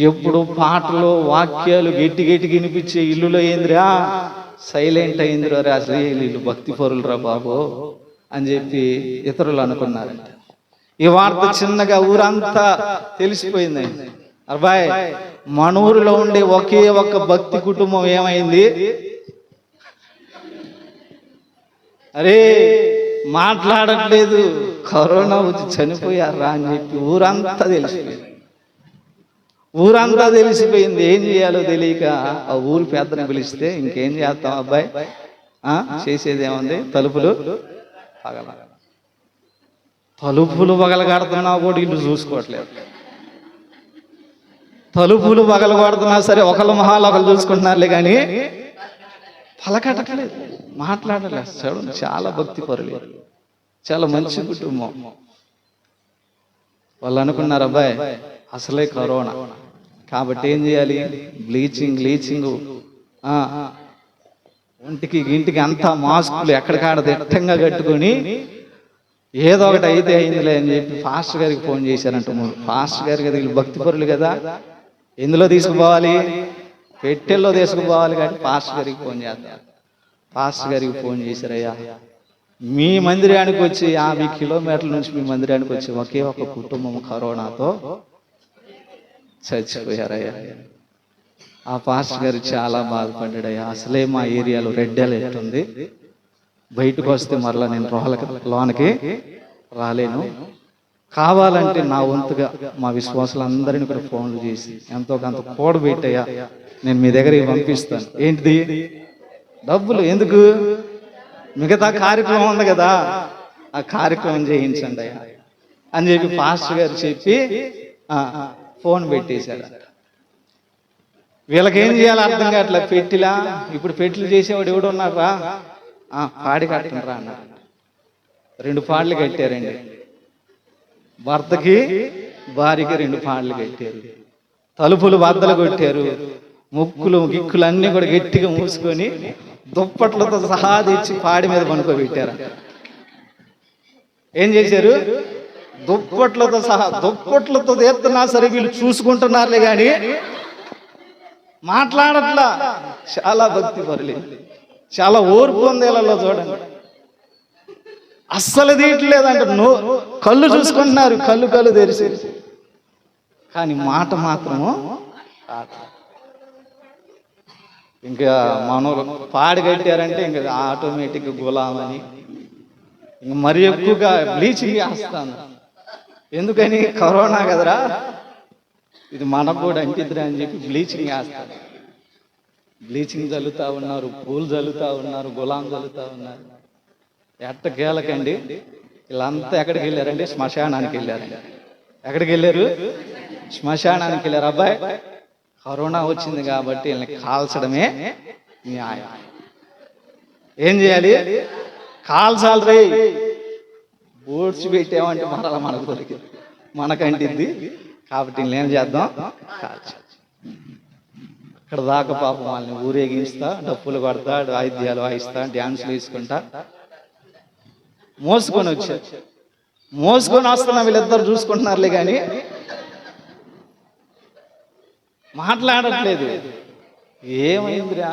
Speaker 1: ఎప్పుడు పాటలు వాక్యాలు గట్టి వినిపించే ఇల్లులో ఏందిరా సైలెంట్ అయిందిరా, అసలు వీళ్ళు భక్తి పరులురా బాబు అని చెప్పి ఇతరులు అనుకున్నారంట. ఈ వార్త చిన్నగా ఊరంతా తెలిసిపోయిందండి. అబ్బాయి మన ఊరిలో ఉండే ఒకే ఒక్క భక్తి కుటుంబం ఏమైంది, అరే మాట్లాడట్లేదు, కరోనా వచ్చి చనిపోయారా అని చెప్పి ఊరంతా తెలిసిపోయింది. ఏం చేయాలో తెలియక ఆ ఊరు పెద్దని పిలిస్తే ఇంకేం చేస్తాం అబ్బాయి, చేసేది ఏముంది, తలుపులు పగలగడుతున్నా కూడా ఇల్లు చూసుకోవట్లేదు. తలుపులు పగలగొడుతున్నా సరే ఒకళ్ళ మొహాలు ఒకళ్ళు చూసుకుంటున్నారులే కానీ పలకట్లేదు, మాట్లాడలేదు. చూడండి, చాలా భక్తి పరులు, చాలా మంచి కుటుంబం. వాళ్ళు అనుకున్నారు అబ్బాయి అసలే కరోనా కాబట్టి ఏం చేయాలి, బ్లీచింగ్ ఒంటికి ఇంటికి అంతా మాస్కులు ఎక్కడికాడ దిట్టంగా కట్టుకొని ఏదో ఒకటి అయితే అయిందిలే అని చెప్పి పాస్టర్ గారికి ఫోన్ చేశారంట. పాస్టర్ గారి కదా, వీళ్ళు భక్తి పరులు కదా, ఎందులో తీసుకుపోవాలి, పెట్టెల్లో తీసుకుపోవాలి కాబట్టి పాస్టర్ గారికి ఫోన్ చేస్తారు. పాస్టర్ గారికి ఫోన్ చేశారయ్యా, మీ మందిరానికి వచ్చి 50 కిలోమీటర్ల నుంచి మీ మందిరానికి వచ్చి ఒకే ఒక కుటుంబం కరోనాతో చచ్చిపోయారయ్యా. ఆ పాస్టర్ గారు చాలా బాధపడ్డాడయ్యా, అసలే మా ఏరియాలో రెడ్ అలర్ట్ ఉంది, బయటకు వస్తే మరలా నేను లోనకి రాలేను, కావాలంటే నా వంతుగా మా విశ్వాసులందరినీ కూడా ఫోన్లు చేసి ఎంతో కొంత కూడబెట్టయ్యా నేను మీ దగ్గరికి పంపిస్తాను. ఏంటిది, డబ్బులు ఎందుకు, మిగతా కార్యక్రమం ఉంది కదా ఆ కార్యక్రమం చేయించండి అయ్యా అని చెప్పి పాస్టర్ గారు చెప్పి ఫోన్ పెట్టేశాడు. వీళ్ళకేం చేయాలో అర్థం కావట్లే. పెట్టిలా ఇప్పుడు పెట్లు చేసేవాడు ఎవడు ఉన్నారా, పాడి కట్టనరా అన్నారు. 2 పాడ్లు కట్టారండి, భర్తకి భార్యకి 2 పాడ్లు కట్టారు. తలుపులు బద్దలు కొట్టారు, ముక్కులు గిక్కులు అన్ని కూడా గట్టిగా మూసుకొని దుప్పట్లతో సహా తెచ్చి పాడి మీద పనుకోబెట్టారు. ఏం చేశారు, దుప్పట్లతో తీస్తున్నా సరే వీళ్ళు చూసుకుంటున్నారులే కానీ మాట్లాడట్లా. చాలా భక్తి పరులు, చాలా ఓర్పు ఉంది వీళ్ళలో. చూడండి, అస్సలు తీయట్లేదంట, కళ్ళు చూసుకుంటున్నారు, కళ్ళు తెరిచి, కానీ మాట మాత్రము. ఇంకా మనోళ్ళు పాడి కట్టారంటే ఇంకా ఆటోమేటిక్గా గులామని ఇంక మరి ఎక్కువగా బ్లీచింగ్ వేస్తాను. ఎందుకని, కరోనా కదరా, ఇది మనకు కూడా అంటిద్రా అని చెప్పి బ్లీచింగ్ వేస్తాను. బ్లీచింగ్ చల్లుతా ఉన్నారు, పూలు చల్లుతా ఉన్నారు, గులాం చల్లుతా ఉన్నారు. ఎట్టకేలకండి వీళ్ళంతా ఎక్కడికి వెళ్ళారండి, శ్మశానానికి వెళ్ళారండి. ఎక్కడికి వెళ్ళారు, శ్మశానానికి వెళ్ళారు. అబ్బాయి కరోనా వచ్చింది కాబట్టి వీళ్ళని కాల్చడమే న్యాయం. ఏం చేయాలి, కాల్చాలి రే, బోర్డ్స్ పెట్టామంటే మరలా మనకు దొరికింది, మనకంటిద్ది కాబట్టి ఏం చేద్దాం, కాల్చాలి. ఇక్కడ దాకా పాపం వాళ్ళని ఊరేగిస్తా, డప్పులు కొడతా, వాయిద్యాలు వాయిస్తా, డ్యాన్సులు వేసుకుంటా మోసుకొని వస్తున్నా. వీళ్ళిద్దరు చూసుకుంటున్నారులే కానీ మాట్లాడట్లేదు. ఏమైందిరా,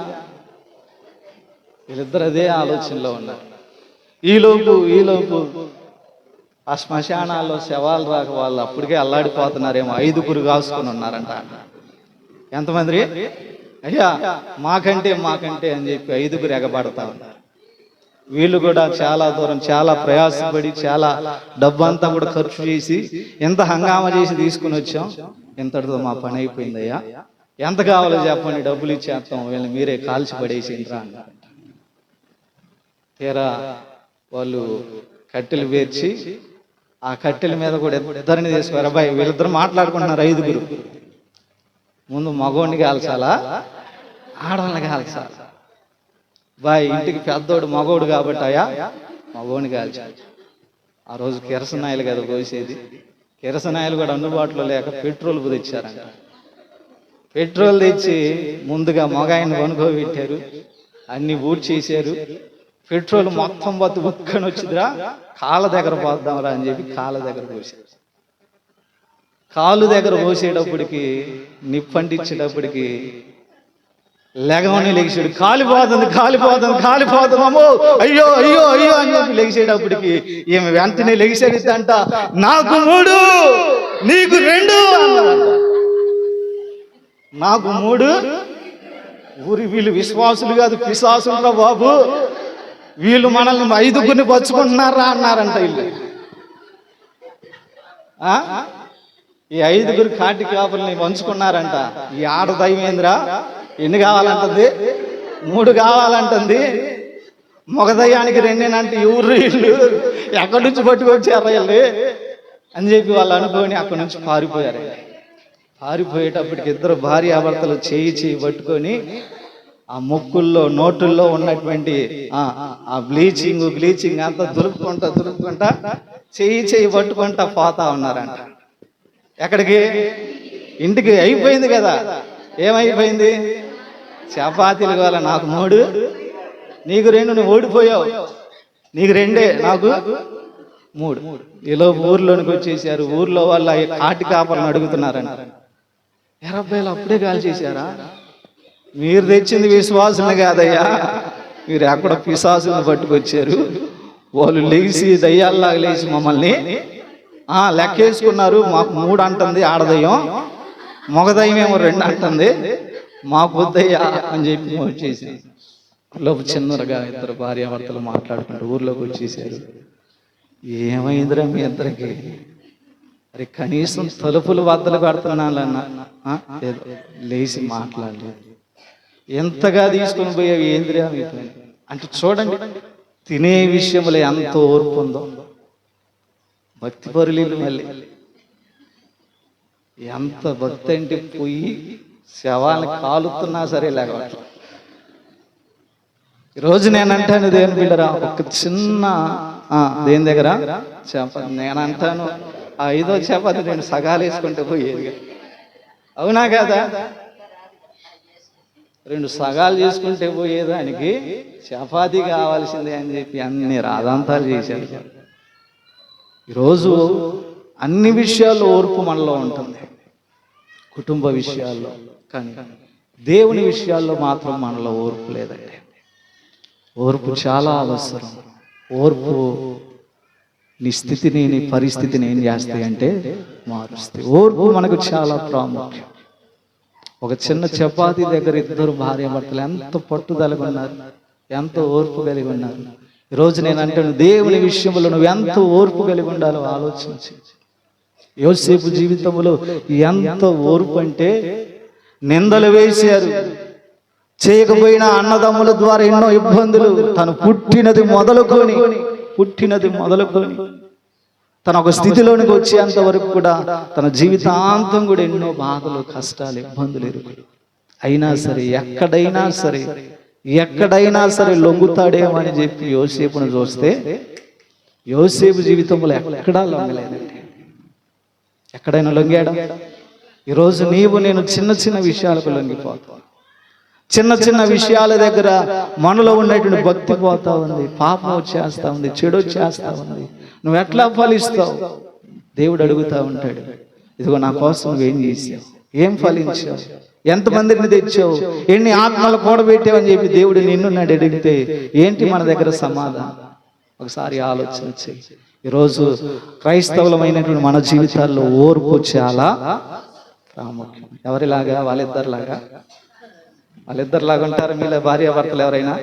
Speaker 1: వీళ్ళిద్దరు అదే ఆలోచనలో ఉన్నారు. ఈలోపు ఆ శ్మశానాల్లో శవాలు రాక వాళ్ళు అప్పటికే అల్లాడిపోతున్నారేమో. 5 కాసుకొని ఉన్నారంట. ఎంతమంది, అయ్యా మాకంటే అని చెప్పి 5 ఎగబడతా ఉన్నారు. వీళ్ళు కూడా చాలా దూరం, చాలా ప్రయాసపడి, చాలా డబ్బంతా కూడా ఖర్చు చేసి, ఎంత హంగామా చేసి తీసుకుని వచ్చాం, ఇంతటితో మా పని అయిపోయిందయ్యా, ఎంత కావాలో చెప్పండి, డబ్బులు ఇచ్చేస్తాం, వీళ్ళని మీరే కాల్చి పడేసిండ్రా అన్నారు. తీరా వాళ్ళు కట్టెలు పేర్చి ఆ కట్టెల మీద కూడా ఇద్దరిని తీసుకోరు. అబ్బాయి వీళ్ళిద్దరు మాట్లాడుకుంటున్నారు, 5గురు. ముందు మగోడిని కాల్చాలా, ఆడవాళ్ళని కాల్చాలా? బాయ్ ఇంటికి పెద్దోడు మగోడు కాబట్టి అయ్యా మగోడిని కాల్చాలి. ఆ రోజు కిరసనాయిలు కదా పోసేది. కిరసనాయిలు కూడా అందుబాటులో లేక పెట్రోల్ తెచ్చారంట. పెట్రోల్ తెచ్చి ముందుగా మగాయన్ని కొనుక్కోబెట్టారు, అన్ని ఊడ్ చేశారు. పెట్రోల్ మొత్తం బతు ఉక్కని వచ్చిందిరా, కాళ్ళ దగ్గర పోద్దాంరా అని చెప్పి కాళ్ళ దగ్గర పోసారు. కాళ్ళు దగ్గర పోసేటప్పటికి నిప్పంటించేటప్పటికి లెగమని లెగిసాడు. కాలిపోతుంది కాలిపోతుంది కాలిపోతుంది, అమ్మో అయ్యో అయ్యో అయ్యో అని చెప్పి లెగిసేటప్పటికి ఈమె వెంటనే లెగిసేదంట, నాకు 3 నీకు 2 నాకు 3. వీళ్ళు విశ్వాసులు కాదు పిశాసులురా బాబు, వీళ్ళు మనల్ని 5గురిని పచ్చుకుంటున్నారా అన్నారంట. వీళ్ళు ఈ 5గురు కాటి కాపుల్ని పంచుకున్నారంట. ఈ ఆడ దైవేంద్ర ఎన్ని కావాలంటుంది, 3 కావాలంటుంది. మగదయ్యానికి 2 ఊరు ఇల్లు ఎక్కడి నుంచి పట్టుకొచ్చారు వీళ్ళు అని చెప్పి వాళ్ళు అనుకొని అక్కడి నుంచి పారిపోయారు. పారిపోయేటప్పటికి ఇద్దరు భార్యాభర్తలు చేయి పట్టుకొని ఆ ముక్కుల్లో నోటుల్లో ఉన్నటువంటి ఆ బ్లీచింగ్ అంతా దులుపుకుంటా చేయి పట్టుకుంటా పోతా ఉన్నారంట. ఎక్కడికి? ఇంటికి. అయిపోయింది కదా. ఏమైపోయింది? చపాతీలు కావాలి, నాకు 3 నీకు 2, నువ్వు ఓడిపోయావు, నీకు 2 నాకు 3. ఈలో ఊర్లోనికి వచ్చేసారు. ఊర్లో వాళ్ళ కాటి కాపలను అడుగుతున్నారంట, 20 అప్పుడే కాల్ చేశారా? మీరు తెచ్చింది విశ్వాసులు కాదయ్యా, మీరు ఎక్కడ పిశాసులను పట్టుకొచ్చారు. వాళ్ళు లేచి దయ్యాల్లాగా లేచి మమ్మల్ని లెక్కేసుకున్నారు. మాకు 3 అంటుంది ఆడదయ్యం, మగదయ్యం ఏమో 2 అంటుంది, మాకు వద్దయ్యా అని చెప్పి వచ్చేసి లోపు చిన్నగా ఇద్దరు భార్యాభర్తలు మాట్లాడుకుంటూ ఊర్లోకి వచ్చేసారు. ఏమైందిరా మీ ఇద్దరికి? అరే కనీసం తలుపులు వద్దలు కడుతున్నానన్నా లేచి మాట్లాడలేదు. ఎంతగా తీసుకొని పోయావు ఏంద్రా మీ పని అంటే చూడండి, తినే విషయంలో ఎంత ఓర్పు ఉందో. భక్తి పరులు మళ్ళీ ఎంత భక్తి అంటే పోయి శవాన్ని కాలుతున్నా సరే లేకపోతే. ఈరోజు నేనంటాను దేవుని బిడ్డరా, ఒక చిన్న దేని దగ్గర చపాతి నేనంటాను, 5వ చపాతి 2 సగాలు వేసుకుంటే పోయేది. అవునా కదా? 2 సగాలు చేసుకుంటే పోయేదానికి చపాతీ కావాల్సిందే అని చెప్పి అన్ని రాదాంతాలు చేశారు. ఈరోజు అన్ని విషయాల్లో ఓర్పు మనలో ఉంటుంది, కుటుంబ విషయాల్లో. కానీ దేవుని విషయాల్లో మాత్రం మనలో ఓర్పు లేదండి. ఓర్పు చాలా అవసరం. ఓర్పు నీ స్థితిని, నీ పరిస్థితిని ఏం చేస్తాయి అంటే మారుస్తాయి. ఓర్పు మనకు చాలా ప్రాముఖ్యం. ఒక చిన్న చపాతీ దగ్గర ఇద్దరు భార్యాభర్తలు ఎంత పట్టుదలగా ఉన్నారు, ఎంత ఓర్పు కలిగి ఉన్నారు. ఈరోజు నేను అంటాను, దేవుని విషయంలో నువ్వు ఎంత ఓర్పు కలిగి ఉండాలో ఆలోచించి. యోసేపు జీవితంలో ఎంత ఓర్పు అంటే, నిందలు వేశారు, చేయకపోయినా అన్నదమ్ముల ద్వారా ఎన్నో ఇబ్బందులు, తను పుట్టినది మొదలుకొని తన ఒక స్థితిలోనికి వచ్చేంత వరకు కూడా తన జీవితాంతం కూడా ఎన్నో బాధలు, కష్టాలు, ఇబ్బందులు ఎదుర్కొంది. అయినా సరే ఎక్కడైనా సరే లొంగుతాడేమో అని చెప్పి యోసేపును చూస్తే యోసేపు జీవితంలో ఎక్కడా లొంగలేదండి. ఎక్కడైనా లొంగాడా? ఈరోజు నీవు నేను చిన్న విషయాలకు లొంగిపోతావు. చిన్న విషయాల దగ్గర మనలో ఉన్నటువంటి భక్తి పోతా ఉంది, పాపం వచ్చేస్తా ఉంది, చెడు వచ్చేస్తా ఉంది. నువ్వు ఎట్లా ఫలిస్తావు? దేవుడు అడుగుతా ఉంటాడు, ఇదిగో నా కోసం నువ్వేం చేసావు, ఏం ఫలించావు, ఎంతమందిని తెచ్చావు, ఎన్ని ఆత్మలు కూడబెట్టావు అని చెప్పి దేవుడు నిన్ను అడిగితే ఏంటి మన దగ్గర సమాధానం? ఒకసారి ఆలోచన చేయి. ఈరోజు క్రైస్తవులమైనటువంటి మన జీవితాల్లో ఓర్పు చాలా ప్రాముఖ్యం. ఎవరిలాగా? వాళ్ళిద్దరిలాగా ఉంటారు. మీలో భార్యాభర్తలు ఎవరైనా?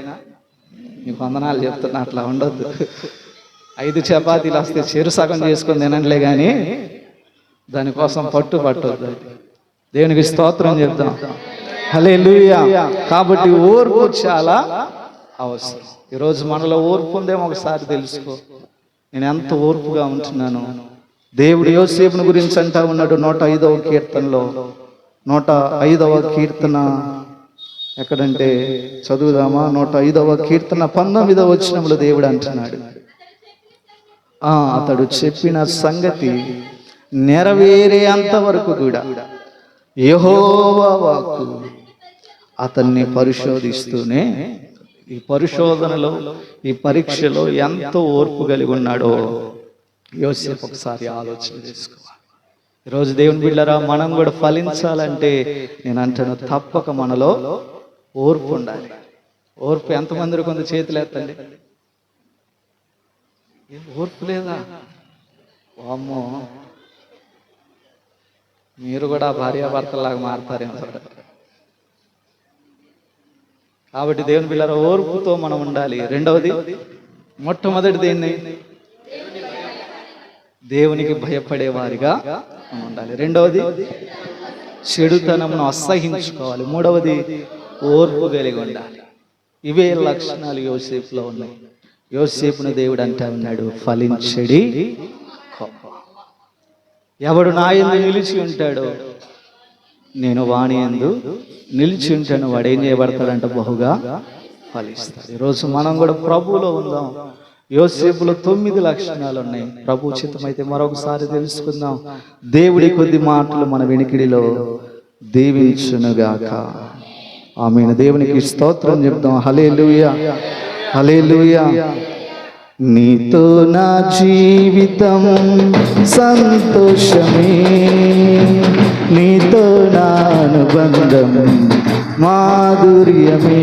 Speaker 1: మీకు వందనాలు చెప్తున్నా, అట్లా ఉండొద్దు. 5 చపాతీలు వస్తే చెరు సగం చేసుకొని తినండిలే కానీ దానికోసం పట్టొద్దు. దేవునికి స్తోత్రం చెప్తాం. హల్లెలూయా. కాబట్టి ఓర్పు చాలా అవసరం. ఈరోజు మనలో ఓర్పు ఉందేమో ఒకసారి తెలుసుకో. నేను ఎంత ఓర్పుగా ఉంటున్నాను, దేవుడు యోసేపును గురించి అంటా ఉన్నాడు 105వ కీర్తనలో. 105వ కీర్తన ఎక్కడంటే చదువుదామా? 105వ కీర్తన 19వ వచనంలో దేవుడు అంటున్నాడు, అతడు చెప్పిన సంగతి నెరవేరే అంతవరకు కూడా యెహోవా వాక్కు అతన్ని పరిశోధిస్తూనే. ఈ పరిశోధనలో, ఈ పరీక్షలో ఎంతో ఓర్పు కలిగి ఉన్నాడో యోసేపు ఒకసారి ఆలోచన చేసుకోవాలి. ఈరోజు దేవుని బిడ్డలారా, మనం కూడా ఫలించాలంటే నేను అంటాను, తప్పక మనలో ఓర్పు ఉండాలి. ఓర్పు ఎంతమంది కొంత చేతులు ఎత్తండి. ఓర్పు లేదా? వామ్మో, మీరు కూడా భార్యాభర్తలాగా మారతారేమో. కాబట్టి దేవుని బిడ్డలారా, ఓర్పుతో మనం ఉండాలి. రెండవది, మొట్టమొదటిది ఏంటి? దేవునికి భయపడేవారిగా మనం ఉండాలి. రెండవది, చెడుతనమును అసహించుకోవాలి. మూడవది, ఓర్పు కలిగి ఉండాలి. ఇవే లక్షణాలు యోసేపులో ఉన్నాయి. యోసేపును దేవుడు అంటా ఉన్నాడు, ఫలించడి ఎవడు నా యందు నిలిచి ఉంటాడో నేను వాని యందు నిలిచి ఉంటాను, వాడు ఏం చేయబడతాడంట? బహుగా ఫలిస్తాడు. ఈరోజు మనం కూడా ప్రభువులో ఉందాం. యోసేపులో 9 లక్షణాలు ఉన్నాయి. ప్రభు చిత్తమైతే మరొకసారి తెలుసుకుందాం. దేవుడి కొద్ది మాటలు మన వెనికిడిలో దీవించునుగాక. ఆమేన్. దేవునికి స్తోత్రం చెప్దాం. హల్లెలూయా, హల్లెలూయా. నీతో నా జీవితం సంతోషమే, నీతో నా అనుబంధం మాధుర్యమే.